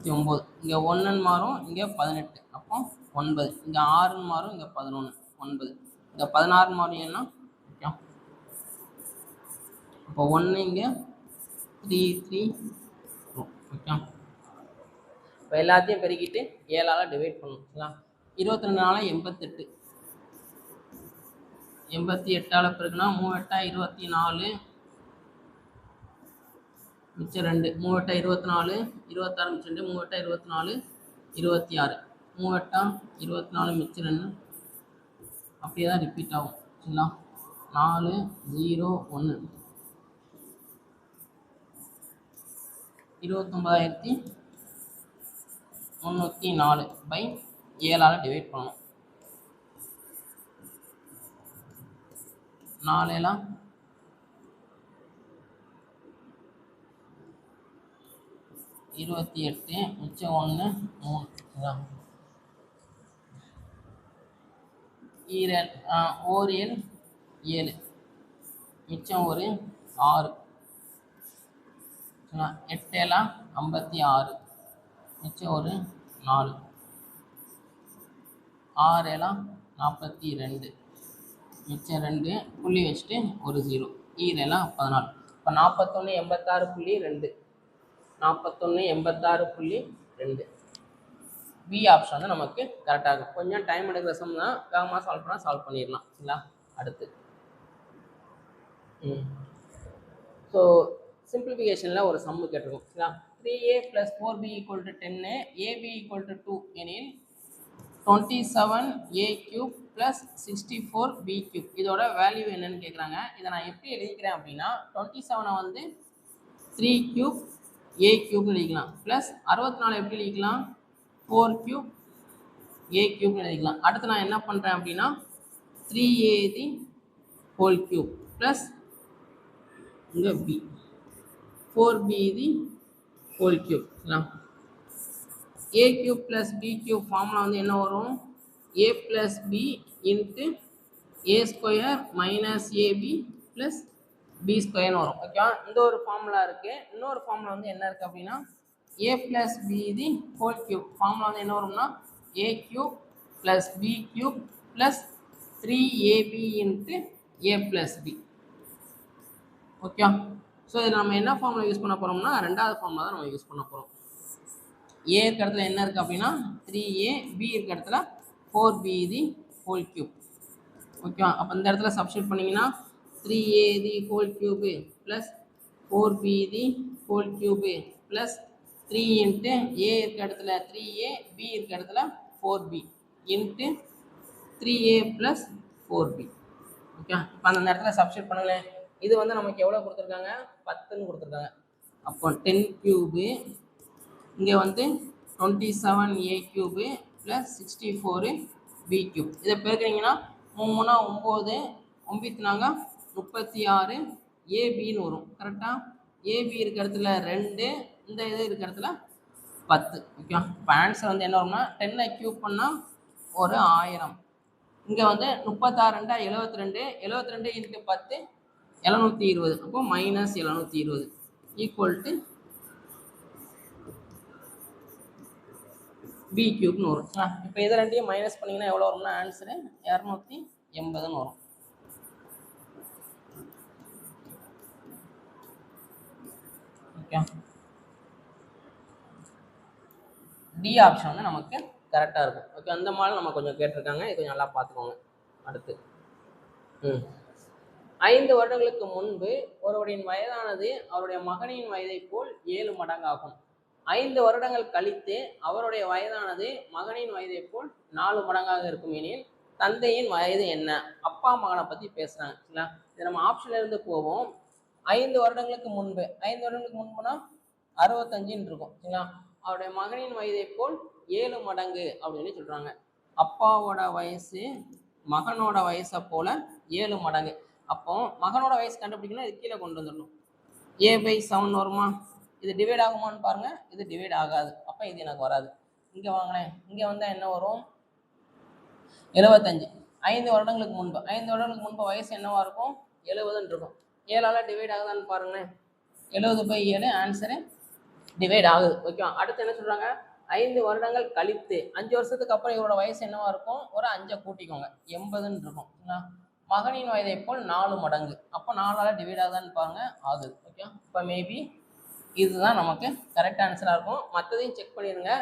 [SPEAKER 1] 9 இங்கே 1 மாறும், இங்கே 18. அப்போ 9. இங்கே 6 மாறும், இங்கே 11 9. இங்கே 16 மாறும். ஏன்னா ஓகே, அப்போ 1 இங்கே 3 3 ஓகே. இப்போ எல்லாத்தையும் பெருக்கிட்டு 7ஆல் டிவைட் பண்ணணும். சரிங்களா? 22 நாள் 88. 88ஆல் பெருக்குனா 3 8 24 மிச்சம் 2 3 8 24 26 மிச்சம் 2 3 8 24 26 3 8 24 மிச்சம் 2 அப்படியே தான் ரிப்பீட் ஆகும். சரிங்களா? 4 0 1 29304/7ஆல் டிவைட் பண்ணணும். 4 எல்லாம் 28 மிச்சம் 1 3. ஒரு எண் 7 மிச்சம் ஒரு 6. 8 எல்லாம் 56 மிச்சம் ஒரு 4. 6 எல்லாம் 42 மிச்சம் 2 புள்ளி வச்சுட்டு ஒரு 0. எல்லாம் 14. இப்போ 41 86.2 41 86.2. பி ஆப்ஷன் வந்து நமக்கு கரெக்டாக இருக்கும். கொஞ்சம் டைம் எடுக்கிற சம் தான், வேகமாக சால்வ் பண்ணிடலாம். சரிங்களா? அடுத்து ஸோ சிம்பிளிஃபிகேஷனில் ஒரு சம்மு கேட்டிருக்கோம். சரிங்களா? 3a + 4b = 10a, ab = 2 எனில் 27a³ + 64b³ இதோட வேல்யூ என்னன்னு கேட்குறாங்க. இதை நான் எப்படி எழுதிக்கிறேன் அப்படின்னா 27 வந்து 3³ a³ எழுதிக்கலாம், ப்ளஸ் 64 எப்படி எழுதிக்கலாம் 4³ a³ எழுதிக்கலாம். அடுத்து நான் என்ன பண்ணுறேன் அப்படின்னா 3a³ ப்ளஸ் இங்கே b 4b³ a³ + b³ formula வந்து என்ன வரும்? a + b into a² - ab + b² வரும். ஓகே, இந்த ஒரு ஃபார்முலா இருக்குது. இன்னொரு ஃபார்முலா வந்து என்ன இருக்குது அப்படின்னா a + b³ ஃபார்முலா வந்து என்ன வரும்னா a³ + b³ + 3ab into a + b. Okay, so இதில் நம்ம என்ன ஃபார்முலா யூஸ் பண்ண போகிறோம்னா ரெண்டாவது ஃபார்முலா தான் நம்ம யூஸ் பண்ண போகிறோம். a இருக்க இடத்துல என்ன இருக்குது அப்படின்னா 3a, b இருக்க இடத்துல 4b³ ஓகே. அப்போ இந்த இடத்துல சப்ஸ்டியூட் பண்ணிங்கன்னா 3a³ plus 4b³ plus 3 into a இருக்க இடத்துல 3a, b இருக்க இடத்துல 4b into 3a + 4b. Okay, இப்போ அந்த இடத்துல சப்ஸ்டியூட் பண்ணுங்களேன். இது வந்து நமக்கு எவ்வளோ கொடுத்துருக்காங்க? 10ன்னு கொடுத்துருக்காங்க. அப்போ 10³ இங்கே வந்து 27a³ + 64b³. இதை பெருக்கிறீங்கன்னா 3 3 9 9 36 ஏபின்னு வரும். கரெக்டாக ஏபி இருக்கிற இடத்துல 2, இந்த இது இருக்கிற இடத்துல 10. ஓகே, இப்போ ஆன்சர் வந்து என்ன வரும்னா 10 கியூப் பண்ணால் ஒரு 1000. இங்கே வந்து 36 2 72 72 இன்ட்டு 10 720. அப்போ -720 ஈக்குவல் டு பி கியூப்னு வரும். இப்போ இதை ரெண்டையும் மைனஸ் பண்ணிங்கன்னா எவ்வளோ வரும்னா ஆன்சரு 280ன்னு வரும். ஓகே, டி ஆப்ஷன் வந்து நமக்கு கரெக்டாக இருக்கும். ஓகே, அந்த மாதிரி நம்ம கொஞ்சம் கேட்டிருக்காங்க, இது கொஞ்சம் நல்லா பார்த்துக்கோங்க. அடுத்து 5 வருடங்களுக்கு முன்பு ஒருவரின் வயதானது அவருடைய மகனின் வயதை போல் 7 மடங்காகும். 5 வருடங்கள் கழித்து அவருடைய வயதானது மகனின் வயதை போல் 4 மடங்காக இருக்கும் எனில் தந்தையின் வயது என்ன? அப்பா மகனை பற்றி பேசுகிறாங்க. சரிங்களா, இது நம்ம ஆப்ஷன்ல இருந்து போவோம். 5 வருடங்களுக்கு முன்பு, 5 வருடங்களுக்கு முன்புனா 65ன்னு இருக்கும். சரிங்களா, அவருடைய மகனின் வயதை போல் 7 மடங்கு அப்படின்னு சொல்றாங்க. அப்பாவோட வயசு மகனோட வயசை போல 7 மடங்கு. அப்போ மகனோட வயசு கண்டுபிடிக்கணும், இது கீழே கொண்டு வந்துடணும். a/7 வருமா? இது டிவைட் ஆகுமான்னு பாருங்க, இது டிவைட் ஆகாது. அப்போ இது எனக்கு வராது. இங்கே வாங்கினேன், இங்கே வந்தால் என்ன வரும்? 75. 5 வருடங்களுக்கு முன்பு, 5 வருடங்களுக்கு முன்பு வயசு என்னவா இருக்கும்? 70ன்னு இருக்கும். 7ஆல் டிவைட் ஆகுதான்னு பாருங்களேன். 70/7 ஆன்சரு டிவைட் ஆகுது. ஓகேவா, அடுத்து என்ன சொல்கிறாங்க? 5 வருடங்கள் கழித்து, 5 வருஷத்துக்கு அப்புறம் இவரோட வயசு என்னவா இருக்கும்? ஒரு 5 கூட்டிக்கோங்க, 80ன்னு இருக்கும். மகனின் வயதை போல் 4 மடங்கு. அப்போ 4ஆல் டிவைட் ஆகுதான்னு பாருங்க, ஆகுது. ஓகே, இப்போ மேபி இதுதான் நமக்கு கரெக்ட் ஆன்சராக இருக்கும். மற்றதையும் செக் பண்ணிடுங்க.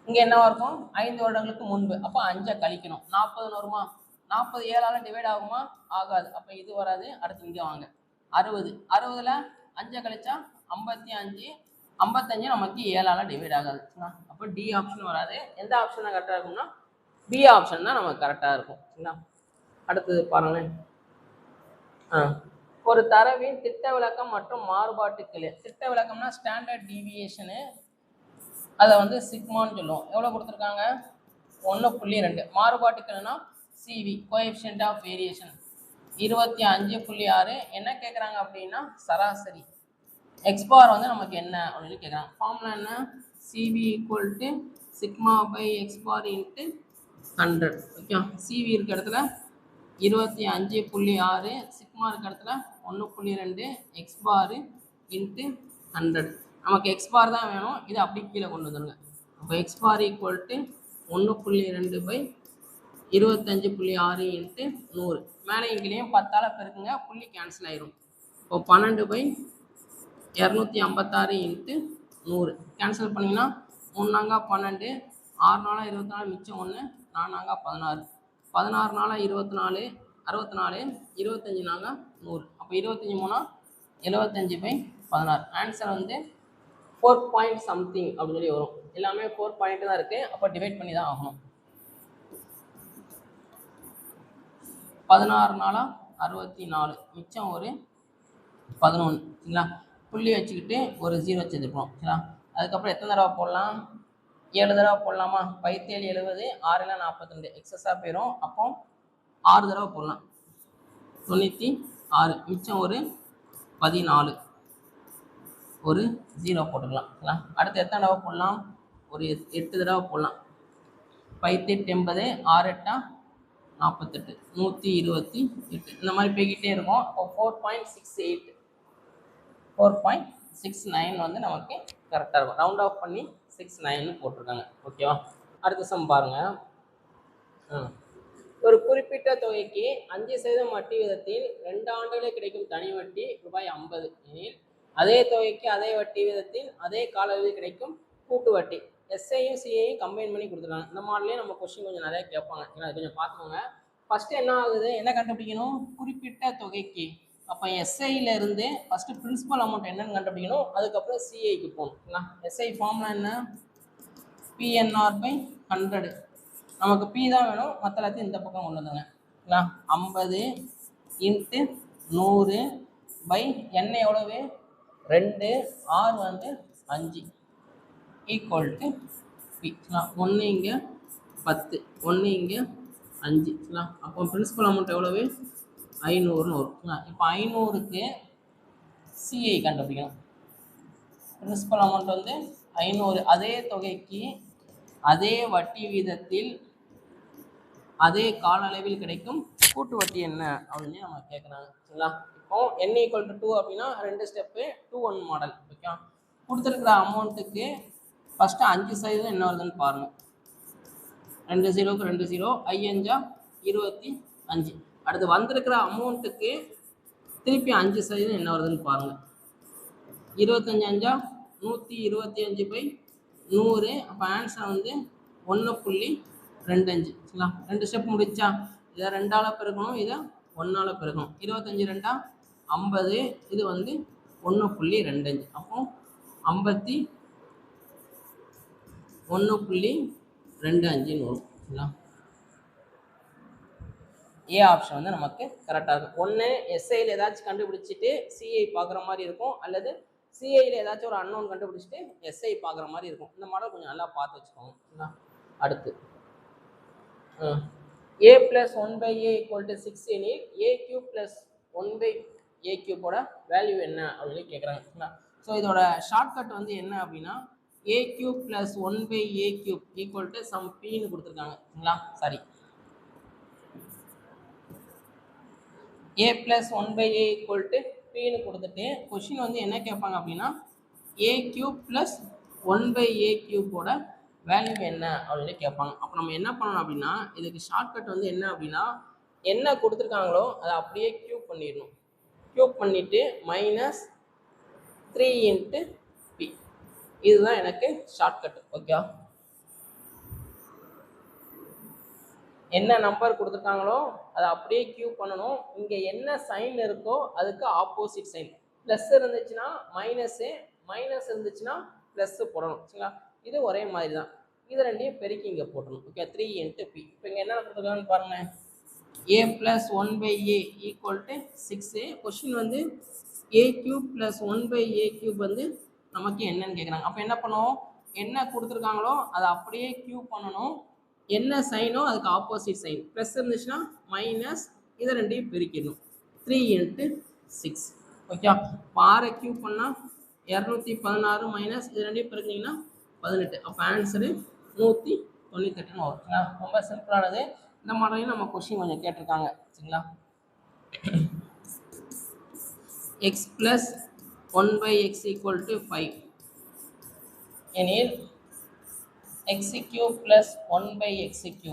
[SPEAKER 1] இங்கே என்னவா இருக்கும்? 5 வருடங்களுக்கு முன்பு, அப்போ 5 கழிக்கணும், 40ன்னு வருமா? 40 7ஆல் டிவைட் ஆகுமா? ஆகாது. அப்போ இது வராது. அடுத்து இங்கே வாங்க, 60. 60ல் 5 கழிச்சா 55. 55 நமக்கு 7ஆல் டிவைட் ஆகாது. அப்போ டி ஆப்ஷன் வராது. எந்த ஆப்ஷன் தான் கரெக்டாக இருக்கும்னா பி ஆப்ஷன் தான் நமக்கு கரெக்டாக இருக்கும். சரிங்களா, அடுத்தது பாருங்களேன். ஒரு தரவின் திட்ட விளக்கம் மற்றும் மாறுபாட்டுக்கள். திட்ட விளக்கம்னா ஸ்டாண்டர்ட் டீவியேஷனு, அதை வந்து சிக்மான்னு சொல்லுவோம். எவ்வளோ கொடுத்துருக்காங்க? 1.2. மாறுபாட்டுக்கள்னா சிவி, கோஎஃபிஷியன்ட் ஆஃப் வேரியேஷன் 25.6. என்ன கேட்குறாங்க அப்படின்னா சராசரி. எக்ஸ்பார் வந்து நமக்கு என்ன அப்படின்னு கேட்குறாங்க. ஃபார்முலா என்ன? CV equal to sigma by x bar into 100. Okay, CV இருக்க இடத்துல 25.6, சிக்மா இருக்க இடத்துல 1.2, எக்ஸ்பார் இன்ட்டு 100. நமக்கு எக்ஸ்பார் தான் வேணும், இது அப்படி கீழே கொண்டு வந்துடுங்க. அப்போ எக்ஸ்பார் ஈக்குவல் டு 1.2/25.6 இன்ட்டு 100. மேலே இங்கேயும் 10ஆல் பெருக்குங்க, புள்ளி கேன்சல் ஆயிரும். இப்போ 12/256 இன்ட்டு 100 கேன்சல் பண்ணிங்கன்னா 3 நாங்க 12, 6 நாளா 24, மிச்சம் 1, 4 நாங்க 16, 16 நாளா 24, 64, 25 நாங்க 100. அப்போ 25 3 75/16. ஆன்சர் வந்து 4 பாயிண்ட் சம்திங் அப்படின்னு சொல்லி வரும். எல்லாமே 4 பாயிண்ட் தான் இருக்கு. அப்போ டிவைட் பண்ணி தான் ஆகணும். 16 நாளா 64, மிச்சம் ஒரு 11. சரிங்களா, புள்ளி வச்சுக்கிட்டு ஒரு 0 வச்சுருப்போம். சரிங்களா, அதுக்கப்புறம் எத்தனை தடவை போடலாம்? 7 தடவை போடலாமா? 5 7 70, 6 42, எக்ஸஸாக போயிடும். அப்போ 6 தடவை போடலாம், 96, மிச்சம் ஒரு 14, ஒரு 0 போட்டுக்கலாம். சரிங்களா, அடுத்து எத்தனை தடவை போடலாம்? ஒரு 8 தடவை போடலாம். 5 8 80, 6 8 48, 128. இந்த மாதிரி போய்கிட்டே இருக்கும். அப்போ 4.68, 4.69 வந்து நமக்கு கரெக்டாக இருக்கும். ரவுண்ட் ஆஃப் பண்ணி 69 போட்டிருக்காங்க. ஓகேவா, அடுத்த சம் பாருங்க. ஒரு குறிப்பிட்ட தொகைக்கு 5% வட்டி விதத்தில் 2 ஆண்டுகளில் கிடைக்கும் தனி வட்டி ரூபாய் 50 எனில் அதே தொகைக்கு அதே வட்டி விதத்தில் அதே கால அளவில் கிடைக்கும் கூட்டு வட்டி. எஸ்ஐயும் சிஐயும் கம்பைன் பண்ணி கொடுத்துருக்காங்க. இந்த மாடலே நம்ம கொஸ்டின் கொஞ்சம் நிறைய கேட்பாங்க. ஏன்னா அது கொஞ்சம் பார்த்துக்கோங்க. ஃபஸ்ட்டு என்ன ஆகுது, என்ன கண்டுபிடிக்கணும்? குறிப்பிட்ட தொகைக்கு. அப்போ எஸ்ஐல இருந்து ஃபஸ்ட்டு பிரின்சிபல் அமௌண்ட் என்னன்னு கண்டுபிடிக்கணும், அதுக்கப்புறம் சிஐக்கு போகணும். எஸ்ஐ ஃபார்ம்லாம் என்ன? PNR/100. நமக்கு பி தான் வேணும், மற்ற எல்லாத்தையும் இந்த பக்கம் கொண்டு வந்துங்க. 50 இன்ட்டு 100 பை என்ன எவ்வளவு? 2, R வந்து 5 ஈக்குவல் டு பி. 1 இங்கே 10, 1 இங்கே 5. அப்போ பிரின்சிபல் அமௌண்ட் எவ்வளவு? 500ன்னு வரும். இப்போ 500க்கு சிஐ கண்டுபிடிக்கணும். பிரின்சிபல் அமௌண்ட் வந்து 500. அதே தொகைக்கு அதே வட்டி வீதத்தில் அதே கால அளவில் கிடைக்கும் கூட்டு வட்டி என்ன அப்படின்னு நம்ம கேட்குறாங்க. சரிங்களா, இப்போ n = 2 அப்படின்னா 2 ஸ்டெப்பு 2-1 மாடல். ஓகே, கொடுத்துருக்குற அமௌண்ட்டுக்கு ஃபஸ்ட்டு 5% என்ன வருதுன்னு பாருங்கள். 2 0க்கு 2 0, 5 25. அடுத்து வந்திருக்கிற அமௌண்ட்டுக்கு திருப்பி 5% என்ன வருதுன்னு பாருங்கள். 25 125/100. அப்போ ஆன்சர் வந்து 1.25. சரிங்களா? 2 ஸ்டெப் முடிச்சா இதை 2ஆல் பெருக்கணும், இதை 1ஆல் பெருக்கணும். 25 2 50, இது வந்து 1.25. அப்போ 51.25 வரும். சரிங்களா? ஏ ஆப்ஷன் வந்து நமக்கு கரெக்டாக இருக்கும். ஒன்று எஸ்ஐயில் ஏதாச்சும் கண்டுபிடிச்சிட்டு சிஐ பார்க்குற மாதிரி இருக்கும், அல்லது சிஐயில் ஏதாச்சும் ஒரு அன்னோன் கண்டுபிடிச்சிட்டு எஸ்ஐ பார்க்குற மாதிரி இருக்கும். இந்த மாடல் கொஞ்சம் நல்லா பார்த்து வச்சுக்கோங்க. அடுத்து a + 1/a = 6 எனில் a³ + 1/a³ வேல்யூ என்ன அப்படின்னு கேட்குறாங்க. ஸோ இதோட ஷார்ட்கட் வந்து என்ன அப்படின்னா a³ + 1/a³ = சம் pன்னு கொடுத்துருக்காங்க. சரிங்களா? சாரி, a + 1/a = pன்னு கொடுத்துட்டு கொஷின் வந்து என்ன கேட்பாங்க அப்படின்னா a³ + 1/a³ வேல்யூ என்ன அப்படின்னு கேட்பாங்க. அப்போ நம்ம என்ன பண்ணணும் அப்படின்னா இதுக்கு ஷார்ட்கட் வந்து என்ன அப்படின்னா என்ன கொடுத்துருக்காங்களோ அதை அப்படியே க்யூப் பண்ணிடணும். க்யூப் பண்ணிவிட்டு -3 × p, இதுதான் எனக்கு ஷார்ட்கட். ஓகே, என்ன நம்பர் கொடுத்துருக்காங்களோ அதை அப்படியே க்யூப் பண்ணணும். இங்கே என்ன சைன் இருக்கோ அதுக்கு ஆப்போசிட் சைன். ப்ளஸ் இருந்துச்சுன்னா மைனஸு, மைனஸ் இருந்துச்சுன்னா ப்ளஸ்ஸு போடணும். சரிங்களா? இது ஒரே மாதிரி தான். இது ரெண்டையும் பெருக்கி இங்கே போட்டணும். Okay, 3 × p. இப்போ இங்கே என்ன கொடுத்துருக்காங்கன்னு பாருங்கள். a + 1/a = 6. கொஷின் வந்து a³ + 1/a³ வந்து நமக்கு என்னன்னு கேட்குறாங்க. அப்போ என்ன பண்ணுவோம், என்ன கொடுத்துருக்காங்களோ அதை அப்படியே க்யூப் பண்ணணும். என்ன சைனோ அதுக்கு ஆப்போசிட் சைன். ப்ளஸ் இருந்துச்சுன்னா மைனஸ், இதை ரெண்டையும் பெருக்கிடணும். 3 × 6. ஓகே, 6 க்யூப் பண்ணால் 216 மைனஸ் இது ரெண்டையும் பெருக்கினீங்கன்னா 18. அப்போ ஆன்சரு 198 வரும். ரொம்ப சிம்பிளானது. இந்த மாடலையும் நம்ம கொஸ்டின் கொஞ்சம் கேட்டிருக்காங்க. சரிங்களா? x + 1/x = 5 எனில் x³ + 1/x³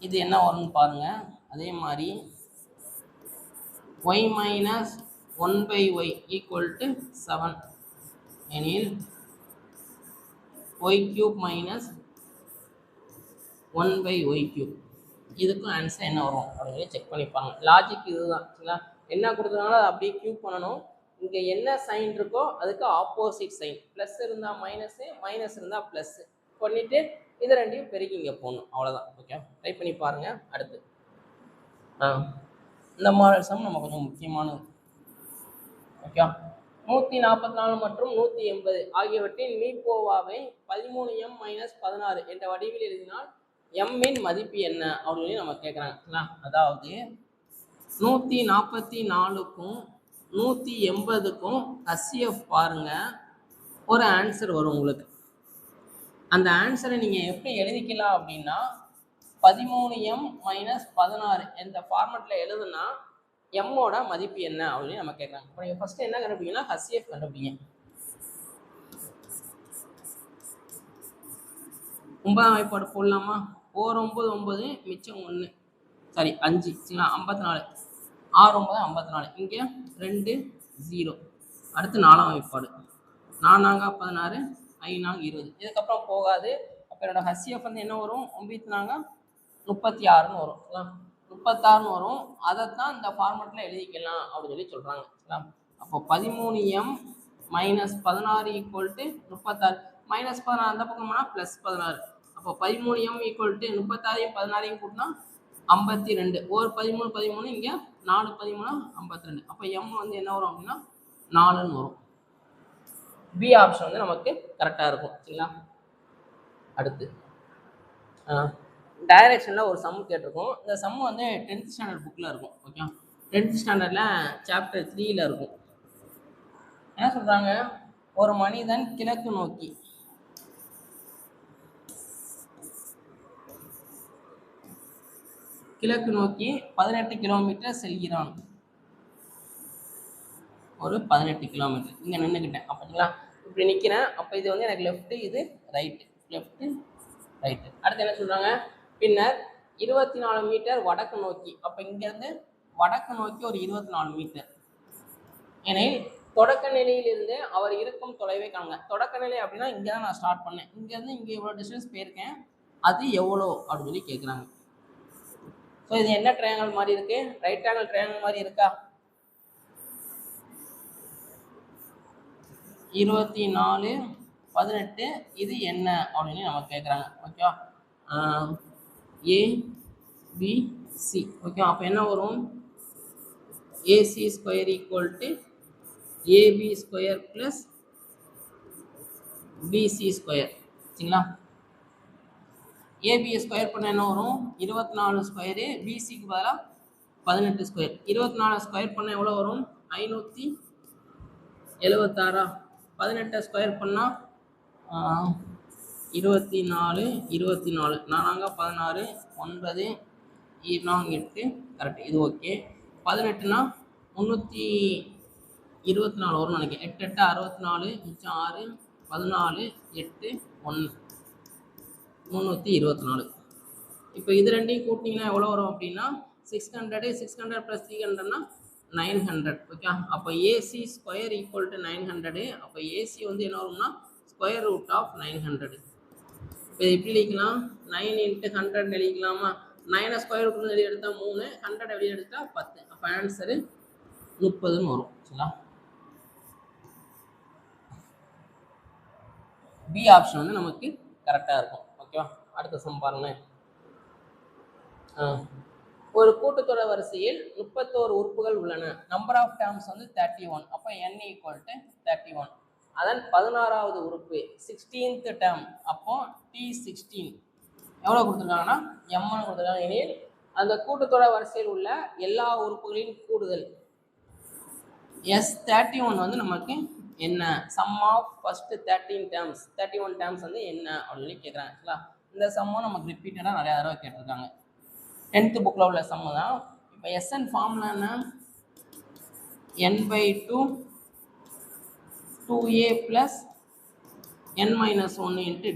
[SPEAKER 1] இது என்ன வரும்னு பாருங்க. அதே மாதிரி y - 1/y = 7 எனில் y³ - 1/y³. இதுக்கும் ஆன்சர் என்ன வரும் அப்படின்னு செக் பண்ணிப்பாங்க. லாஜிக் இதுதான். சரிங்களா? என்ன கொடுத்துருக்காங்களோ அதை அப்படியே க்யூப் பண்ணணும். இங்கே என்ன சைன் இருக்கோ அதுக்கு ஆப்போசிட் சைன். ப்ளஸ் இருந்தால் மைனஸு, மைனஸ் இருந்தால் ப்ளஸ்ஸு பண்ணிவிட்டு இது ரெண்டையும் பெருக்கி இங்கே போடணும். அவ்வளோதான். ஓகே, ட்ரை பண்ணி பாருங்கள். அடுத்து இந்த மாடல் சம் நம்ம கொஞ்சம் முக்கியமானது. ஓகே, 144 மற்றும் 180 ஆகியவற்றின் மீப்போவாவை 13m - 16 என்ற வடிவில் எழுதினால் எம்மின் மதிப்பு என்ன அப்படின்னு நம்ம கேட்குறாங்க. அதாவது 144க்கும் 180க்கும் HCF பாருங்க, ஒரு ஆன்சர் வரும் உங்களுக்கு. அந்த ஆன்சரை நீங்கள் எப்படி எழுதிக்கலாம் அப்படின்னா 13m - 16 என்ற ஃபார்மெட்டில் எழுதுனா எம்மோட மதிப்பு என்ன அப்படின்னு நம்ம கேட்குறாங்க. இப்போ நீங்கள் ஃபஸ்ட்டு என்ன கண்டுபிடிங்கன்னா HCF கண்டுபிடிங்க. 9ஆம் வாய்ப்பாடு போடலாமா? 4 9 9 மிச்சம் 1, சாரி 5. சரிங்களா? 54, 6 9 54. இங்கே 2 0. அடுத்து 4ஆம் வாய்ப்பாடு 4 4 16, 5 4 20. இதுக்கப்புறம் போகாது. அப்போ என்னோட HCF வந்து என்ன வரும்? 9 4 36ன்னு வரும். 36ன்னு வரும். அதைத்தான் இந்த ஃபார்மெட்டில் எழுதிக்கலாம் அப்படின்னு சொல்லி சொல்கிறாங்க. அப்போ 13m - 16 = 36. -16 அந்த பக்கம் போனால் +16. அப்போ 13m = 36 16 கூட்டினா 52. ஒரு 13 13, இங்கே 4 13 52. அப்போ எம் வந்து என்ன வரும் அப்படின்னா 4ன்னு வரும். பி ஆப்ஷன் வந்து நமக்கு கரெக்டாக இருக்கும். சரிங்களா? அடுத்து டைரக்ஷனில் ஒரு சம் கேட்டிருக்கோம். இந்த சம் வந்து 10th ஸ்டாண்டர்ட் புக்கில் இருக்கும். ஓகே, 10th ஸ்டாண்டர்டில் சாப்டர் 3ல் இருக்கும். என்ன சொல்கிறாங்க, ஒரு மனிதன் கிழக்கு நோக்கி 18 கிலோமீட்டர் செல்கிறான். ஒரு 18 கிலோமீட்டர் இங்கே நின்றுக்கிட்டேன். அப்படிங்களா? இப்படி நிற்கிறேன். அப்போ இது வந்து எனக்கு லெஃப்ட்டு, இது ரைட்டு, லெஃப்ட்டு ரைட்டு. அடுத்து என்ன சொல்கிறாங்க, பின்னர் 24 மீட்டர் வடக்கு நோக்கி. அப்போ இங்கேருந்து வடக்கு நோக்கி ஒரு 24 மீட்டர் எனில் தொடக்க நிலையிலிருந்து அவர் இருக்கும் தொலைவை காணுங்க. தொடக்க நிலை அப்படின்னா இங்கே தான் நான் ஸ்டார்ட் பண்ணேன், இங்கேருந்து இங்கே இவ்வளோ டிஸ்டன்ஸ் போயிருக்கேன், அது எவ்வளோ அப்படின்னு சொல்லி கேட்குறாங்க. ஸோ இது என்ன ட்ரையாங்கல் மாதிரி இருக்கு, ரைட் ஆங்கிள் ட்ரையாங்கல் மாதிரி இருக்கா? 24 18 இது என்ன அப்படின்னு நம்ம கேட்குறாங்க. ஓகேவா, ஏபிசி. ஓகே, அப்போ என்ன வரும், AC square equal to AB square plus BC square. சரிங்களா, ஏபியை ஸ்கொயர் பண்ண என்ன வரும், 24 ஸ்கொயரு, பிசிக்கு பதிலாக 18 ஸ்கொயர். 24 ஸ்கொயர் பண்ண எவ்வளோ வரும், 576. 18 ஸ்கொயர் பண்ணால் 24 24 4 16 9 8 கரெக்ட், இது ஓகே. 18னா 324 வரும்னு நினைக்கிறேன். 8 8 64 மிச்சம் 6 14 8 1 324. இப்போ இது ரெண்டையும் கூட்டிங்கன்னா எவ்வளோ வரும் அப்படின்னா 600 600 + 300னா 900. ஓகே, அப்போ ஏசி ஸ்கொயர் ஈக்குவல் டு 900. அப்போ ஏசி வந்து என்ன வரும்னா ஸ்கொயர் ரூட் ஆஃப் 900. இப்போ எப்படி எழுதிக்கலாம், 9 × 100 எழுதிக்கலாமா? 9 ஸ்கொயர் ரூட் வெளியே எடுத்தால் 3, 100 வெளியே எடுத்தால் 10. அப்போ ஆன்சரு 30ன்னு வரும். சரிங்களா, பி ஆப்ஷன் வந்து நமக்கு கரெக்டாக இருக்கும். ஓகேவா, அடுத்த சம் பாருங்களேன். ஒரு கூட்டுத்தொடர் வரிசையில் 31 உறுப்புகள் உள்ளன. நம்பர் ஆஃப் டேர்ம்ஸ் வந்து 31. அப்போ n = 31. அதன் 16வது உறுப்பு 16th டேர்ம். அப்போ T16 எவ்வளோ கொடுத்துருக்காங்கன்னா m கொடுத்துருக்காங்க. எனில் அந்த கூட்டுத்தொடர் வரிசையில் உள்ள எல்லா உறுப்புகளின் கூடுதல் S31 வந்து நமக்கு என்ன, sum of first 13 terms 31 terms வந்து என்ன அப்படின்னு கேட்குறாங்க. சரிங்களா, இந்த சம்மும் நமக்கு ரிப்பீட்டடாக நிறையா தடவை கேட்டிருக்காங்க. 10th புக்கில் உள்ள சம்மு தான். இப்போ எஸ்என் ஃபார்முலா என்ன, n/2 2a + n-1 ×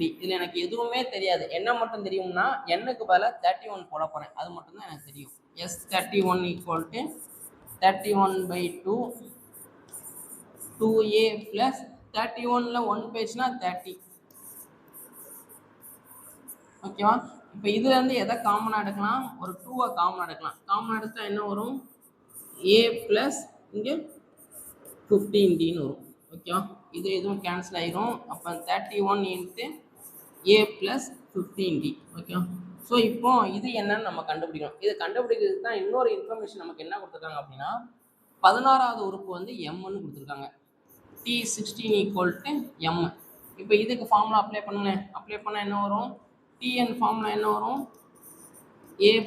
[SPEAKER 1] d. இதில் எனக்கு எதுவுமே தெரியாது, என்ன மட்டும் தெரியும்னா n-க்கு பதிலாக 31 போட போகிறேன், அது மட்டும்தான் எனக்கு தெரியும். S31 = 31/2 2a + 31ல் 1 பேஜ்னா 30. ஓகேவா, இப்போ இதுலேருந்து எதை காமனாக எடுக்கலாம், ஒரு 2-ஐ காமனாக எடுக்கலாம். காமனாக எடுத்தால் என்ன வரும், a + இங்கே 15dன்னு வரும். ஓகேவா, இது எதுவும் கேன்சல் ஆகிரும். அப்போ 31 × a + 15d. ஓகேவா, ஸோ இப்போ இது என்னன்னு நம்ம கண்டுபிடிக்கணும். இது கண்டுபிடிக்கிறதுக்கு தான் இன்னொரு இன்ஃபர்மேஷன் நமக்கு என்ன கொடுத்துருக்காங்க அப்படின்னா 16வது உறுப்பு வந்து mன்னு கொடுத்துருக்காங்க. T16 = m. இப்போ இதுக்கு ஃபார்முலா அப்ளை பண்ணுங்களேன். அப்ளை பண்ணால் என்ன வரும், Tn ஃபார்முலா என்ன வரும், a +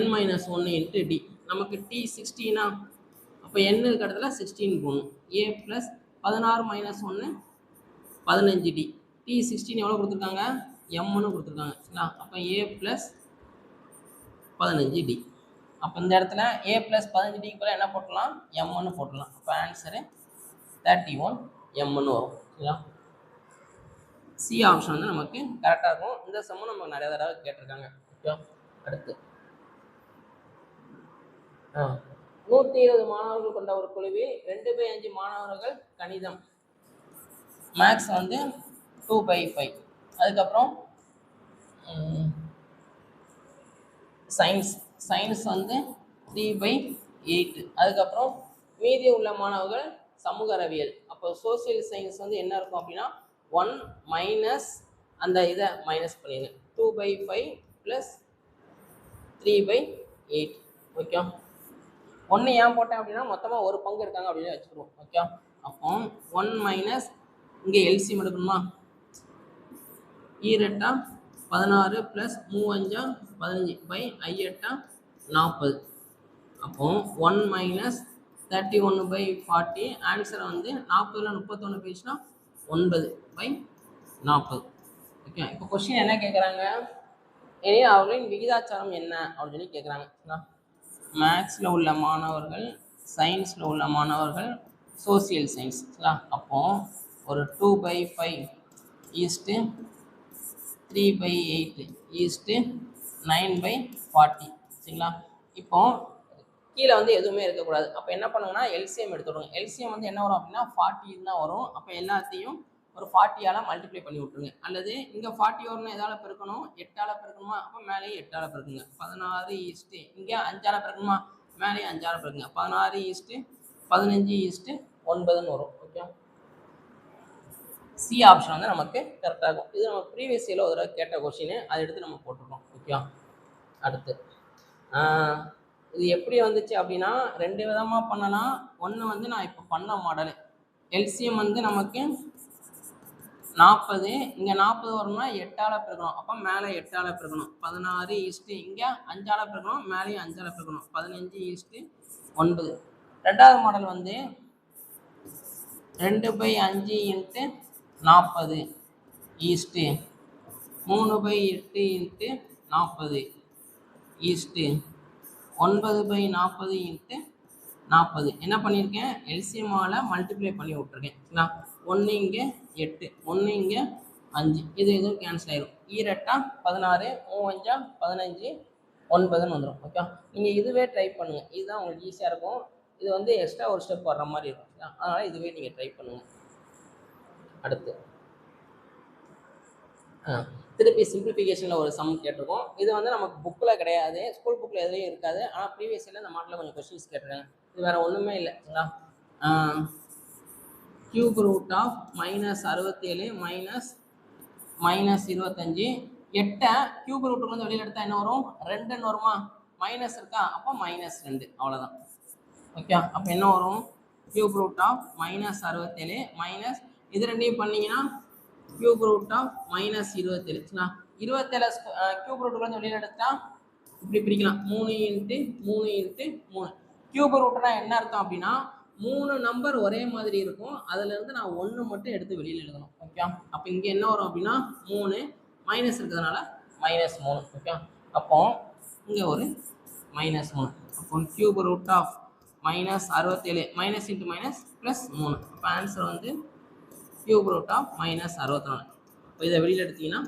[SPEAKER 1] n-1 × d. நமக்கு T16 அப்போ n இடத்துல 16 போகணும். a + 16 - 1 15d. T16 எவ்வளோ கொடுத்துருக்காங்க, mன்னு கொடுத்துருக்காங்க. சரிங்களா, அப்போ a + 15d. அப்போ இந்த இடத்துல a + 15d என்ன போட்டலாம், mன்னு போட்டலாம். அப்போ ஆன்சரு 31 mன்னு வரும். சரிங்களா, சி ஆப்ஷன் வந்து நமக்கு கரெக்டாக இருக்கும். இந்த சம்மும் நம்ம நிறைய தடவை கேட்டிருக்காங்க. ஓகே, அடுத்து 120 மாணவர்கள் கொண்ட ஒரு குழுவில் 2/5 மாணவர்கள் கணிதம், மேக்ஸ் வந்து 2/5, அதுக்கப்புறம் சயின்ஸ் வந்து 3/8, அதுக்கப்புறம் மீதி உள்ள மாணவர்கள் சமூக அறிவியல். அப்போ சோசியல் சயின்ஸ் வந்து என்ன இருக்கும் அப்படின்னா 1 மைனஸ் அந்த இதை மைனஸ் பண்ணிடுங்க, 2/5 + 3/8. ஓகே, 1 ஏன் போட்டேன் அப்படின்னா மொத்தமாக ஒரு பங்கு இருக்காங்க அப்படின்னு வச்சுக்கிறோம். ஓகே, அப்போ 1 மைனஸ் இங்கே எல்சிஎம் எடுக்கணுமா, 2 16 + 3 5 15 40. அப்போ 1 மைனஸ் 31/40. ஆன்சர் வந்து 40ல் 31 போயிடுச்சுன்னா 9/40. ஓகே, இப்போ கொஸ்டின் என்ன கேட்குறாங்க, எனில் அவர்களின் விகிதாச்சாரம் என்ன அப்படின்னு சொல்லி கேட்குறாங்க. மேக்ஸில் உள்ள மாணவர்கள், சயின்ஸில் உள்ள மாணவர்கள், சோசியல் சயின்ஸ் சரிங்களா. அப்போ ஒரு 2/5 ஈஸ்ட்டு 3/8 ஈஸ்ட்டு 9/40 சரிங்களா. இப்போ கீழே வந்து எதுவுமே இருக்கக்கூடாது. அப்போ என்ன பண்ணுங்கன்னா எல்சிஎம் எடுத்துடுங்க. எல்சிஎம் வந்து என்ன வரும் அப்படின்னா 40 தான் வரும். அப்போ எல்லாத்தையும் ஒரு 40ஆல் மல்டிப்ளை பண்ணி விட்ருங்க. அல்லது இங்கே 40 வரும்னா எதால் பெருக்கணும், 8ஆல் பெருக்கணுமா, அப்போ மேலேயே 8ஆல் பெருக்குங்க. 16 ஈஸ்ட்டு இங்கே 5ஆல் பெருக்கணுமா, மேலேயே 5ஆல் பெருக்குங்க. 16 ஈஸ்ட்டு 15 ஈஸ்ட்டு 9ன்னு வரும். ஓகே, சி ஆப்ஷன் வந்து நமக்கு கரெக்டாக இருக்கும். இது நம்ம ப்ரீவியஸ் இயரில் ஒரு தடவை கேட்ட கொஸ்டின், அதை எடுத்து நம்ம போட்டிருக்கோம். ஓகே, அடுத்து இது எப்படி வந்துச்சு அப்படின்னா 2 விதமாக பண்ணலாம். ஒன்று வந்து நான் இப்போ பண்ண மாடலு எல்சிஎம் வந்து நமக்கு 40, இங்கே 40 வரும்னா 8ஆல் பெருக்கணும். அப்போ மேலே 8ஆல் பெருக்கணும். 16 ஈஸ்ட்டு இங்கே 5ஆல் பெருக்கணும், மேலேயும் 5ஆல் பெருக்கணும். 15 ஈஸ்ட்டு 9. ரெண்டாவது மாடல் வந்து 2/5 into 40 is to 3/8 into 40 is to 9/40 into 40. என்ன பண்ணியிருக்கேன், எல்சிஎம்மால் மல்டிப்ளை பண்ணி விட்ருக்கேன் சரிங்களா. 1 இங்கே 8, 1 இங்கே 5, இது எதுவும் கேன்சல் ஆயிடும். ஈரெட்டா 16, 3 15, 9ன்னு வந்துடும். ஓகே, நீங்கள் இதுவே ட்ரை பண்ணுங்கள். இதுதான் உங்களுக்கு ஈஸியாக இருக்கும். இது வந்து எக்ஸ்ட்ரா ஒரு ஸ்டெப் வர்ற மாதிரி இருக்கும். அதனால் இதுவே நீங்கள் ட்ரை பண்ணுங்கள். அடுத்து திருப்பி சிம்பிளிஃபிகேஷனில் ஒரு சம் கேட்டிருக்கோம். இது வந்து நமக்கு புக்கில் கிடையாது, ஸ்கூல் புக்கில் எதுவும் இருக்காது. ஆனால் ப்ரீவியஸ் இயரில் இந்த மாடலில் கொஞ்சம் கொஸ்டின்ஸ் கேட்டிருக்காங்க. இது வேறு ஒன்றுமே இல்லை சரிங்களா. கியூப் ரூட் ஆஃப் -67 -25 8 கியூப் ரூட்டுக்கு வந்து வெளியில் எடுத்தால் என்ன வரும், 2ன்னு வருமா, மைனஸ் இருக்கா, அப்போ -2 அவ்வளோதான். ஓகே, அப்போ என்ன வரும், கியூப் ரூட் ஆஃப் -67 மைனஸ் இது ரெண்டையும் பண்ணிங்கன்னா கியூப் ரூட் ஆஃப் -27 சரிங்களா. 27 கியூப் ரூட்டுக்கு வந்து வெளியில் எடுத்தால் இப்படி பிரிக்கலாம், 3 இன்ட்டு 3 இன்ட்டு 3. கியூப் ரூட்னா என்ன அர்த்தம் அப்படின்னா 3 நம்பர் ஒரே மாதிரி இருக்கும், அதுலேருந்து நான் 1 மட்டும் எடுத்து வெளியில் எழுதணும். ஓகே, அப்போ இங்கே என்ன வரும் அப்படின்னா 3 மைனஸ் இருக்கிறதுனால -3. ஓகே, அப்போ இங்கே ஒரு -3. அப்போ cube root of -67 minus into minus plus 3. அப்போ ஆன்சர் வந்து கியூப் ரூட் ஆஃப் -64. இப்போ இதை வெளியில் எடுத்தீங்கன்னா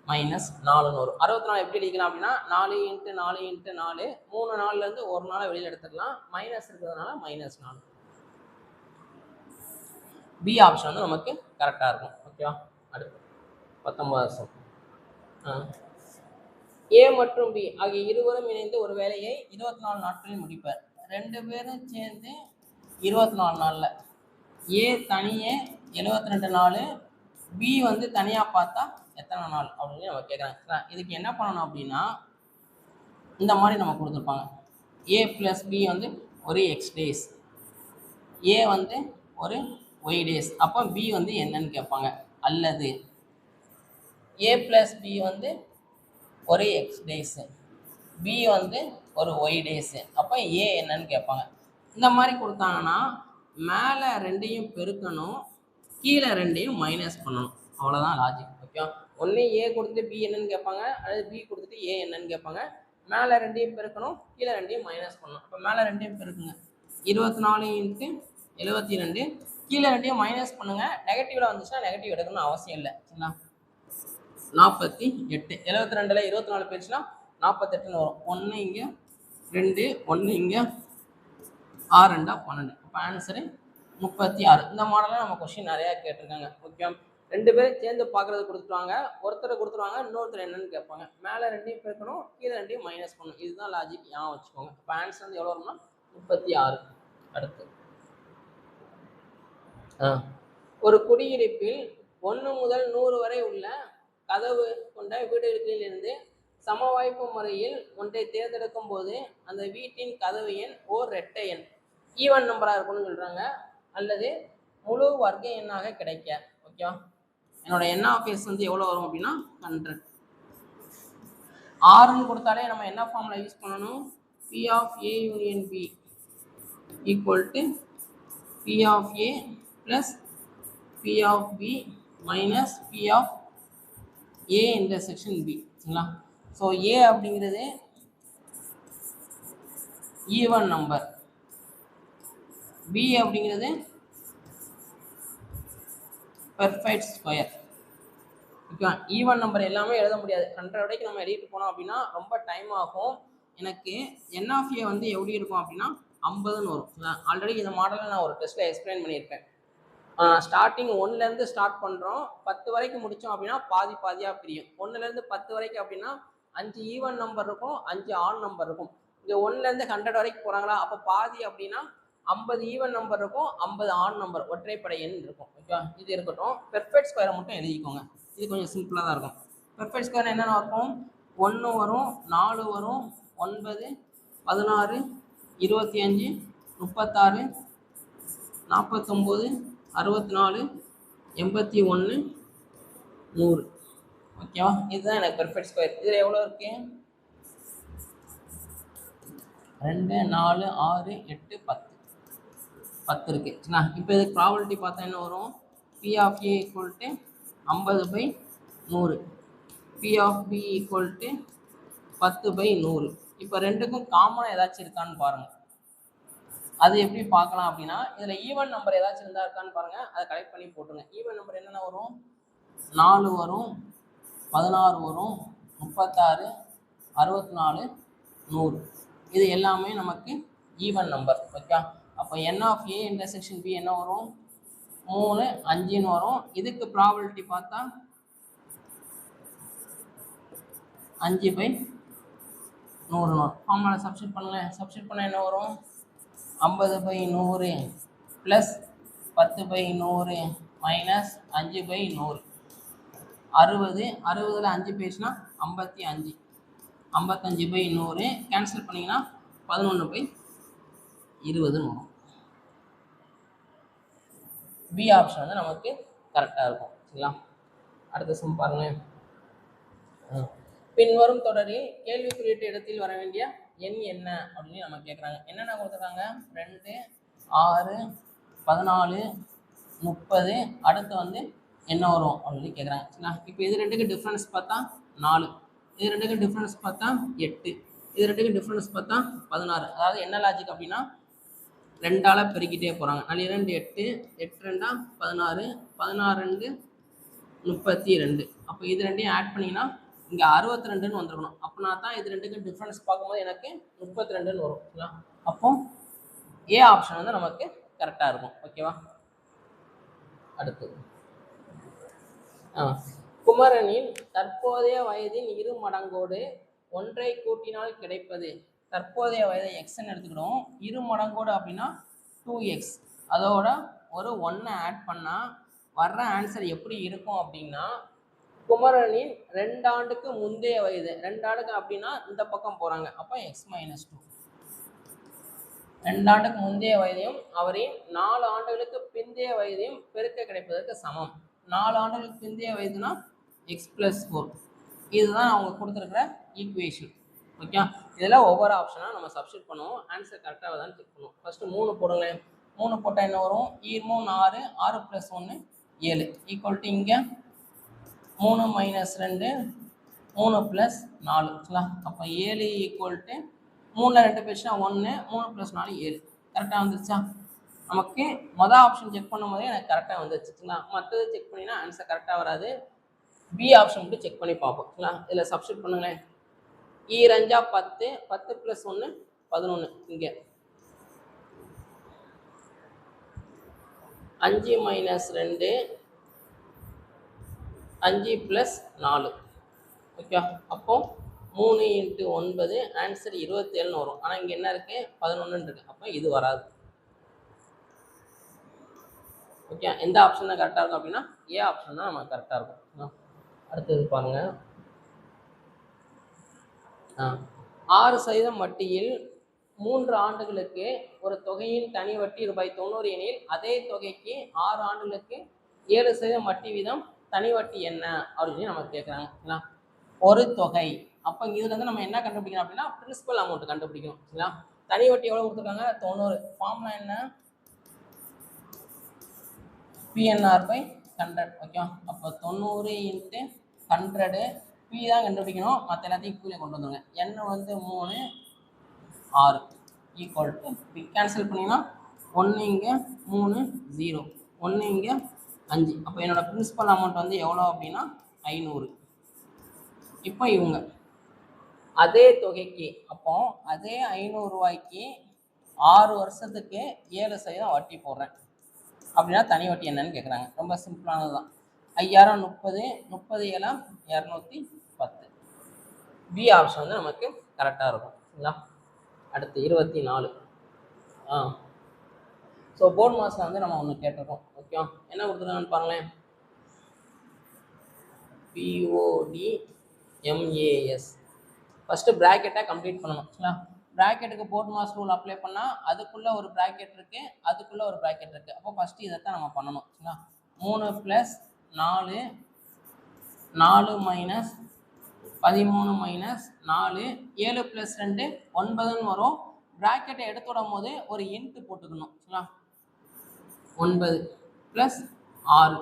[SPEAKER 1] -4ன்னு வரும். 64 எப்படி எழுதிக்கலாம் அப்படின்னா 4 இன்ட்டு 4 இன்ட்டு 4, 3 நாள்லேருந்து ஒரு நாளை வெளியில் எடுத்துக்கலாம். மைனஸ் இருக்கிறதுனால -4. பி ஆப்ஷன் வந்து நமக்கு கரெக்டாக இருக்கும். ஓகேவா, அடுத்து 19 ஏ மற்றும் பி ஆகிய இருவரும் இணைந்து ஒரு வேலையை 24 நாட்களில் முடிப்பர். 2 பேரும் சேர்ந்து 24 நாளில், ஏ தனியே 72 நாள், பி வந்து தனியாக பார்த்தா எத்தனை நாள் அப்படின்னு நம்ம கேட்குறாங்க. இதுக்கு என்ன பண்ணணும் அப்படின்னா இந்த மாதிரி நம்ம கொடுத்துருப்பாங்க. ஏ ப்ளஸ் பி வந்து ஒரு எக்ஸ் டேஸ், ஏ வந்து ஒரு ஒய் டேஸ், அப்போ பி வந்து என்னன்னு கேட்பாங்க. அல்லது ஏ ப்ளஸ் பி வந்து ஒரு எக்ஸ் டேஸு, பி வந்து ஒரு ஒய் டேஸு, அப்போ ஏ என்னன்னு கேட்பாங்க. இந்த மாதிரி கொடுத்தாங்கன்னா மேலே 2ஐயும் பெருக்கணும், கீழே 2ஐயும் மைனஸ் பண்ணணும். அவ்வளோதான் லாஜிக். ஓகே, ஒன்று ஏ கொடுத்துட்டு பி என்னன்னு கேட்பாங்க, அல்லது பி கொடுத்துட்டு ஏ என்னன்னு கேட்பாங்க. மேலே 2ஐயும் பெருக்கணும், கீழே 2ஐயும் மைனஸ் பண்ணணும். அப்போ மேலே 2ஐயும் பெருக்குங்க, 24 இன்ட்டு 72, கீழே 2ஐயும் மைனஸ் பண்ணுங்கள். நெகட்டிவில் வந்துச்சுன்னா நெகட்டிவ் எடுக்கணும்னு அவசியம் இல்லை சரிங்களா. 48, 72ல் 24 போயிடுச்சுன்னா 48ன்னு வரும். 1 இங்கே 2, 1 இங்கே 6 2 12. அப்போ ஆன்சரு 36. இந்த மாடலில் நம்ம கொஸ்டின் நிறையா கேட்டிருக்காங்க. ஓகே, 2 பேரும் சேர்ந்து பார்க்குறது கொடுத்துருவாங்க, ஒருத்தரை கொடுத்துருவாங்க, இன்னொருத்தர் என்னன்னு கேட்பாங்க. மேலே 2ஐயும் பெருக்கணும், கீழே 2ஐயும் மைனஸ் பண்ணணும். இதுதான் லாஜிக், ஞாபகம் வச்சுக்கோங்க. இப்போ ஆன்சர் வந்து எவ்வளோ வரும்னா 36. அடுத்து ஒரு குடியிருப்பில் 1 முதல் 100 வரை உள்ள கதவு கொண்ட வீடுகளிலிருந்து சமவாய்ப்பு முறையில் ஒன்றை தேர்ந்தெடுக்கும் போது அந்த வீட்டின் கதவு எண் ஓர் இரட்டை எண் ஈவன் நம்பராக இருக்கும்னு சொல்கிறாங்க, அல்லது முழு வர்க்க எண்ணாக கிடைக்க. ஓகேவா, என்னோட என் ஆஃப் எஸ் வந்து எவ்வளோ வரும் அப்படின்னா 100. ஆறுன்னு கொடுத்தாலே நம்ம என்ன ஃபார்முலா யூஸ் பண்ணணும், P of A union B equal to P of A plus P of B minus P of A intersection B சரிங்களா. ஸோ ஏ அப்படிங்கிறது ஈவன் நம்பர், பி அப்படிங்கிறது perfect square. Okay, even number எல்லாமே எழுத முடியாது. 100 வரைக்கும் நம்ம எழுதிட்டு போனோம் அப்படின்னா ரொம்ப டைம் ஆகும். எனக்கு என் ஆஃப் ஏ வந்து எப்படி இருக்கும் அப்படின்னா 50ன்னு வரும். ஆல்ரெடி இந்த மாடலை நான் ஒரு டெஸ்ட்டில் எக்ஸ்பிளைன் பண்ணியிருப்பேன். ஸ்டார்டிங் 1லேருந்து ஸ்டார்ட் பண்ணுறோம், 10 வரைக்கும் முடித்தோம் அப்படின்னா பாதி பாதியாக பிரியும். 1லேருந்து 10 வரைக்கும் அப்படின்னா 5 ஈவன் நம்பர் இருக்கும், 5 ஆட் நம்பர் இருக்கும். இங்கே 1லேருந்து 100 வரைக்கும் போகிறாங்களா, அப்போ பாதி அப்படின்னா 50 ஈவன் நம்பர் இருக்கும், 50 ஆட் நம்பர் ஒற்றைப்படை எண் இருக்கும். ஓகே, இது இருக்கட்டும். பெர்ஃபெக்ட் ஸ்கொயரை மட்டும் எழுதிக்கோங்க. இது கொஞ்சம் சிம்பிளாக தான் இருக்கும். பெர்ஃபெக்ட் ஸ்கொயர் என்னென்ன இருக்கும்? 1 வரும், 4 வரும், 9, 16, 25, 36, 49, 64, 81, 100. ஓகேவா? இதுதான் எனக்கு பெர்ஃபெக்ட் ஸ்கொயர். இதில் எவ்வளோ இருக்கு? 2, 4, 6, 8, 10 இருக்கு. சரிங்களா? இப்போ இதுக்கு ப்ராபபிலிட்டி பார்த்தா என்ன வரும்? P of A equal to 50/100, P of B equal to 10/100. இப்போ ரெண்டுக்கும் காமனாக ஏதாச்சும் இருக்கான்னு பாருங்க. அது எப்படி பார்க்கலாம் அப்படின்னா, இதில் ஈவன் நம்பர் ஏதாச்சும் இருந்தால் இருக்கான்னு பாருங்க, அதை கலெக்ட் பண்ணி போட்டுருங்க. ஈவன் நம்பர் என்னென்ன வரும்? 4 வரும், 16 வரும், 36, 64, 100. இது எல்லாமே நமக்கு ஈவன் நம்பர். ஓகே, அப்போ என் ஆஃப் ஏ இன்டர்செக்ஷன் பி என்ன வரும்? 3, 5ன்னு வரும். இதுக்கு ப்ராபபிலிட்டி பார்த்தா 5/100 வரும். ஃபார்முலா சப்ஸ்டிட் பண்ணுங்களேன். சப்ஸ்டிட் பண்ணால் என்ன வரும்? 50/100 ப்ளஸ் 10/100 மைனஸ் 5/100. 60. 60ல் 5 பேசுனா 55. 55/100 கேன்சல் பண்ணிங்கன்னா 11/20 வரும். பி ஆப்ஷன் வந்து நமக்கு கரெக்டாக இருக்கும். சரிங்களா? அடுத்த சம் பாருங்களேன். பின்வரும் தொடரில் கேள்விக்குறியிட்ட இடத்தில் வர வேண்டிய எண் என்ன அப்படின்னு நம்ம கேட்குறாங்க. என்னென்ன கொடுத்துருக்காங்க? 2, 6, 14, 30. அடுத்து வந்து என்ன வரும் அப்படின்னு கேட்குறாங்க. சரிங்களா? இப்போ இது ரெண்டுக்கு டிஃப்ரென்ஸ் பார்த்தா 4, இது ரெண்டுக்கு டிஃப்ரென்ஸ் பார்த்தா 8, இது ரெண்டுக்கு டிஃப்ரென்ஸ் பார்த்தா 16. அதாவது என்ன லாஜிக் அப்படின்னா 2ஆல் பெருக்கிட்டே போகிறாங்க. 4 2 8, 8 2 16, 16 2 32. அப்போ இது ரெண்டையும் ஆட் பண்ணிங்கன்னா இங்கே 62ன்னு வந்துருக்கணும். அப்படின்னா தான் இது ரெண்டுக்கும் டிஃப்ரென்ஸ் பார்க்கும்போது எனக்கு 32ன்னு வரும். சரிங்களா? அப்போ ஏ ஆப்ஷன் வந்து நமக்கு கரெக்டாக இருக்கும். ஓகேவா? அடுத்து குமரனின் தற்போதைய வயதின் 2 மடங்கோடு 1ஐ கூட்டினால் கிடைப்பது. தற்போதைய வயதை எக்ஸ்ன்னு எடுத்துக்கிடும். 2 மடங்கோடு அப்படின்னா 2x. அதோட ஒரு 1 ஆட் பண்ணால் வர்ற ஆன்சர் எப்படி இருக்கும் அப்படின்னா, குமரனின் 2 ஆண்டுக்கு முந்தைய வயது. 2 ஆண்டுக்கு அப்படின்னா இந்த பக்கம் போகிறாங்க, அப்போ x-2. 2 ஆண்டுக்கு முந்தைய வயதையும் அவரின் 4 ஆண்டுகளுக்கு பிந்தைய வயதையும் பெருக்க கிடைப்பதற்கு சமம். 4 ஆண்டுகளுக்கு பிந்தைய வயதுனா x+4. இதுதான் அவங்க கொடுத்துருக்குற ஈக்குவேஷன். ஓகே, இதில் ஒவ்வொரு ஆப்ஷனாக நம்ம சப்ஸ்டிட் பண்ணுவோம். ஆன்சர் கரெக்டாக தான் செக் பண்ணுவோம். ஃபஸ்ட்டு 3 போடுங்களேன். 3 போட்டால் என்ன வரும்? 3 6, 6 + 1 7 ஈக்குவல் டு இங்கே 3 - 2 3 + 4. சரிங்களா? அப்போ 7 ஈக்குவல் டு 3ல் 2 பேசுனா 1, 3 + 4 7. கரெக்டாக வந்துருச்சா? நமக்கு மொதல் ஆப்ஷன் செக் பண்ணும்போதே எனக்கு கரெக்டாக வந்துருச்சுங்களா? மற்றது செக் பண்ணினா ஆன்சர் கரெக்டாக வராது. பி ஆப்ஷன் மட்டும் செக் பண்ணி பார்ப்போம். சரிங்களா? இதில் சப்ஸ்டிட் பண்ணுங்களேன். 2 10, 10 + 1 11. இங்கே 5 - 2 5 + 4. ஓகே, அப்போ 3 × 9 ஆன்சர் 27ன்னு வரும். ஆனால் இங்கே என்ன இருக்குது? 11ன்னு இருக்குது. அப்போ இது வராது. ஓகே, எந்த ஆப்ஷன் தான் கரெக்டாக இருக்கும் அப்படின்னா ஏ ஆப்ஷன் தான் நமக்கு கரெக்டாக இருக்கும். அடுத்தது பாருங்கள். 6% வட்டியில் 3 ஆண்டுகளுக்கு ஒரு தொகையின் தனி வட்டி ₹90 எனில் அதே தொகைக்கு 6 ஆண்டுகளுக்கு 7% வட்டி வீதம் தனி வட்டி என்ன அப்படின்னு நமக்கு கேட்குறாங்க. ஒரு தொகை. அப்போ இதுலேருந்து நம்ம என்ன கண்டுபிடிக்கணும் அப்படின்னா பிரின்சிபல் அமௌண்ட் கண்டுபிடிக்கணும். சரிங்களா? தனி வட்டி எவ்வளோ கொடுத்துருக்காங்க? 90. ஃபார்முலா என்ன? PNR/100. ஓகே, அப்போ 90 × 100. பி தான் கண்டுபிடிக்கணும், மற்ற எல்லாத்தையும் கீழே கொண்டு வந்துடுங்க. n வந்து 3, 6 ஈக்குவல் டு பி. கேன்சல் பண்ணிங்கன்னா 1 இங்கே 3 0, 1 இங்கே 5. அப்போ என்னோடய பிரின்சிபல் அமௌண்ட் வந்து எவ்வளோ அப்படின்னா 500. இப்போ இவங்க அதே தொகைக்கு அப்போ அதே 500 ரூபாய்க்கு 6 வருஷத்துக்கு 7% வட்டி போடுறேன் அப்படின்னா தனி வட்டி என்னன்னு கேட்குறாங்க. ரொம்ப சிம்பிளானது தான். 5000 30, 30 7 210. பி ஆப்ஷன் வந்து நமக்கு கரெக்டாக இருக்கும். சரிங்களா? அடுத்து 24. ஸோ போர்ட் மாஸில் வந்து நம்ம ஒன்று கேட்டிருக்கோம். ஓகே, என்ன கொடுத்துருக்காங்கன்னு பாருங்களேன். PODMAS ஃபஸ்ட்டு ப்ராக்கெட்டை கம்ப்ளீட் பண்ணணும். சரிங்களா? ப்ராக்கெட்டுக்கு போர்ட் மாஸ் ரூல் அப்ளை பண்ணால் அதுக்குள்ளே ஒரு ப்ராக்கெட் இருக்குது, அதுக்குள்ளே ஒரு ப்ராக்கெட் இருக்குது. அப்போ ஃபஸ்ட்டு இதைத்தான் நம்ம பண்ணணும். சரிங்களா? 3 + 4 4 - 13 - 4 7 + 2 9ன்னு வரும். ப்ராக்கெட்டை எடுத்து விடும் போது ஒரு இன்ட்டு போட்டுக்கணும். சரிங்களா? 9 + 6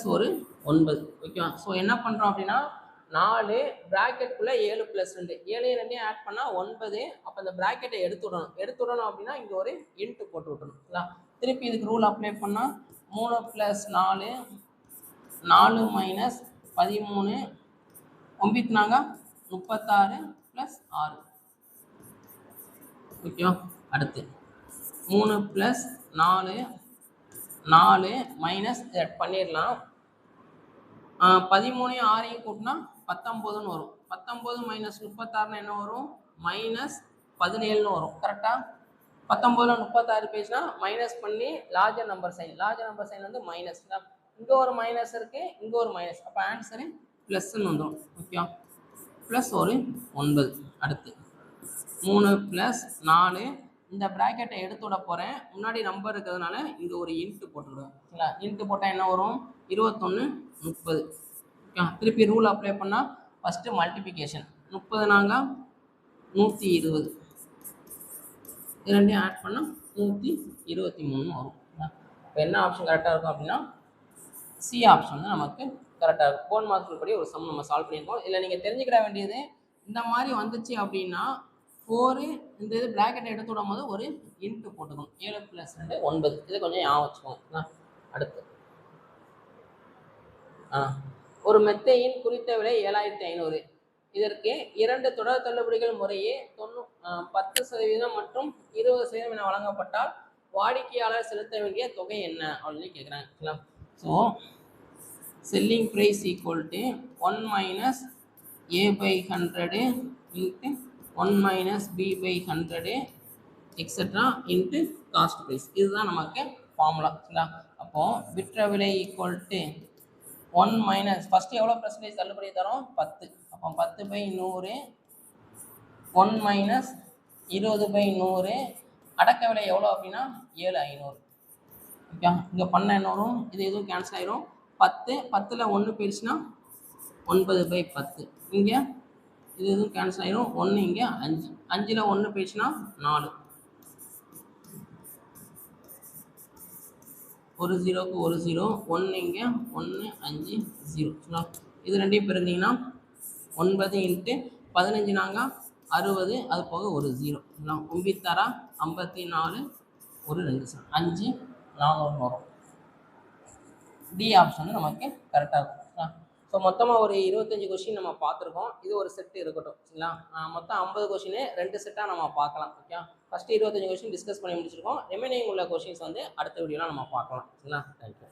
[SPEAKER 1] + ஒரு 9. ஓகேவா? ஸோ என்ன பண்ணுறோம் அப்படின்னா 4 ப்ராக்கெட்டுக்குள்ளே 7 + 2 7 2 ஆட் பண்ணால் 9. அப்போ அந்த ப்ராக்கெட்டை எடுத்து விடணும் அப்படின்னா இங்கே ஒரு இன்ட்டு போட்டு விட்டணும். சரிங்களா? திருப்பி இதுக்கு ரூல் அப்ளை பண்ணால் 3 + 4 4 - 13 9 36 + 6. ஓகேவா? அடுத்து 3 + 4 4 மைனஸ் பண்ணிடலாம். 13 6 கூட்டினா 19ன்னு வரும். 19 - 36 என்ன வரும்? -17ன்னு வரும். கரெக்டாக 19ல் 36 பேஜ்னா மைனஸ் பண்ணி லார்ஜர் நம்பர் சைன் வந்து மைனஸ். இங்கே ஒரு மைனஸ் இருக்குது, இங்கே ஒரு மைனஸ். அப்போ ஆன்சரு ப்ளஸ்ன்னு வந்துடும். ஓகே, ப்ளஸ் ஒரு 9. அடுத்து 3 + 4 இந்த ப்ராக்கெட்டை எடுத்து விட போகிறேன். முன்னாடி நம்பர் இருக்கிறதுனால இங்கே ஒரு இன்ட்டு போட்டுவிடுவேன். சரிங்களா? இன்ட்டு போட்டால் என்ன வரும்? 21 30. ஓகே, திருப்பி ரூல் அப்ளை பண்ணால் ஃபஸ்ட்டு மல்டிப்ளிகேஷன் 30 120. இது ரெண்டையும் ஆட் பண்ணால் 123 வரும். இப்போ என்ன ஆப்ஷன் கரெக்டாக இருக்கும் அப்படின்னா சி ஆப்ஷன் வந்து நமக்கு கரெக்டாக இருக்கும். போன் மார்க் படி ஒரு சம் நம்ம சால்வ் பண்ணியிருக்கோம். இதில் நீங்கள் தெரிஞ்சுக்கிற வேண்டியது இந்த மாதிரி வந்துச்சு அப்படின்னா 4 இந்த இது ப்ராக்கெட்டை எடுத்து விடும் போது ஒரு இன்ட்டு போட்டுக்கணும். 7 + 2 9. இதை கொஞ்சம் ஞாபகம் வச்சுக்கோங்க. அடுத்து ஒரு மெத்தையின் குறித்த விலை 7500. இதற்கு 2 தொடர் தள்ளுபடிகள் முறையே 10% மற்றும் 20% என வழங்கப்பட்டால் வாடிக்கையாளர் செலுத்த வேண்டிய தொகை என்ன அப்படின்னு கேட்குறாங்க. So selling price equal to 1 - A/100 into 1 - B/100 etcetera into cost price. இதுதான் நமக்கு ஃபார்முலா. சரிங்களா? அப்போது விற்ற விலை ஈக்குவல் டு 1 - ஃபஸ்ட்டு எவ்வளோ % தள்ளுபடி தரோம்? 10. அப்போ 10/100 1 - 20/100 அடக்க விலை எவ்வளோ அப்படின்னா 7500. ஓகே, இங்கே பண்ண என்ன வரும்? இது எதுவும் கேன்சல் ஆயிரும். 10 10ல் 1 போயிடுச்சுன்னா 9/10. இங்கே இது எதுவும் கேன்சல் ஆயிரும். 1 இங்கே 5 5ல் 1 போயிடுச்சுன்னா 4. ஒரு 0க்கு ஒரு 0 1 இங்கே 1 5 0. இது ரெண்டையும் பெருந்தீங்கன்னா 9 இன்ட்டு 15 60. அது போக ஒரு 0. 9 54 ஒரு 2 5 400 வரும். டி ஆப்ஷன் வந்து நமக்கு கரெக்டாக இருக்கும். ஸோ மொத்தமாக ஒரு 25 கொஸ்டின் நம்ம பார்த்துருக்கோம். இது ஒரு செட்டு இருக்கட்டும். சரிங்களா? மொத்தம் 50 கொஸ்டின் 2 செட்டாக நம்ம பார்க்கலாம். ஓகே, ஃபஸ்ட்டு 25 கொஸ்டின் டிஸ்கஸ் பண்ணி முடிச்சிருக்கோம். ரிமைனிங் உள்ள கொஸ்டின்ஸ் வந்து அடுத்த வீடியோவில் நம்ம பார்க்கலாம். சரிங்களா? தேங்க்யூ.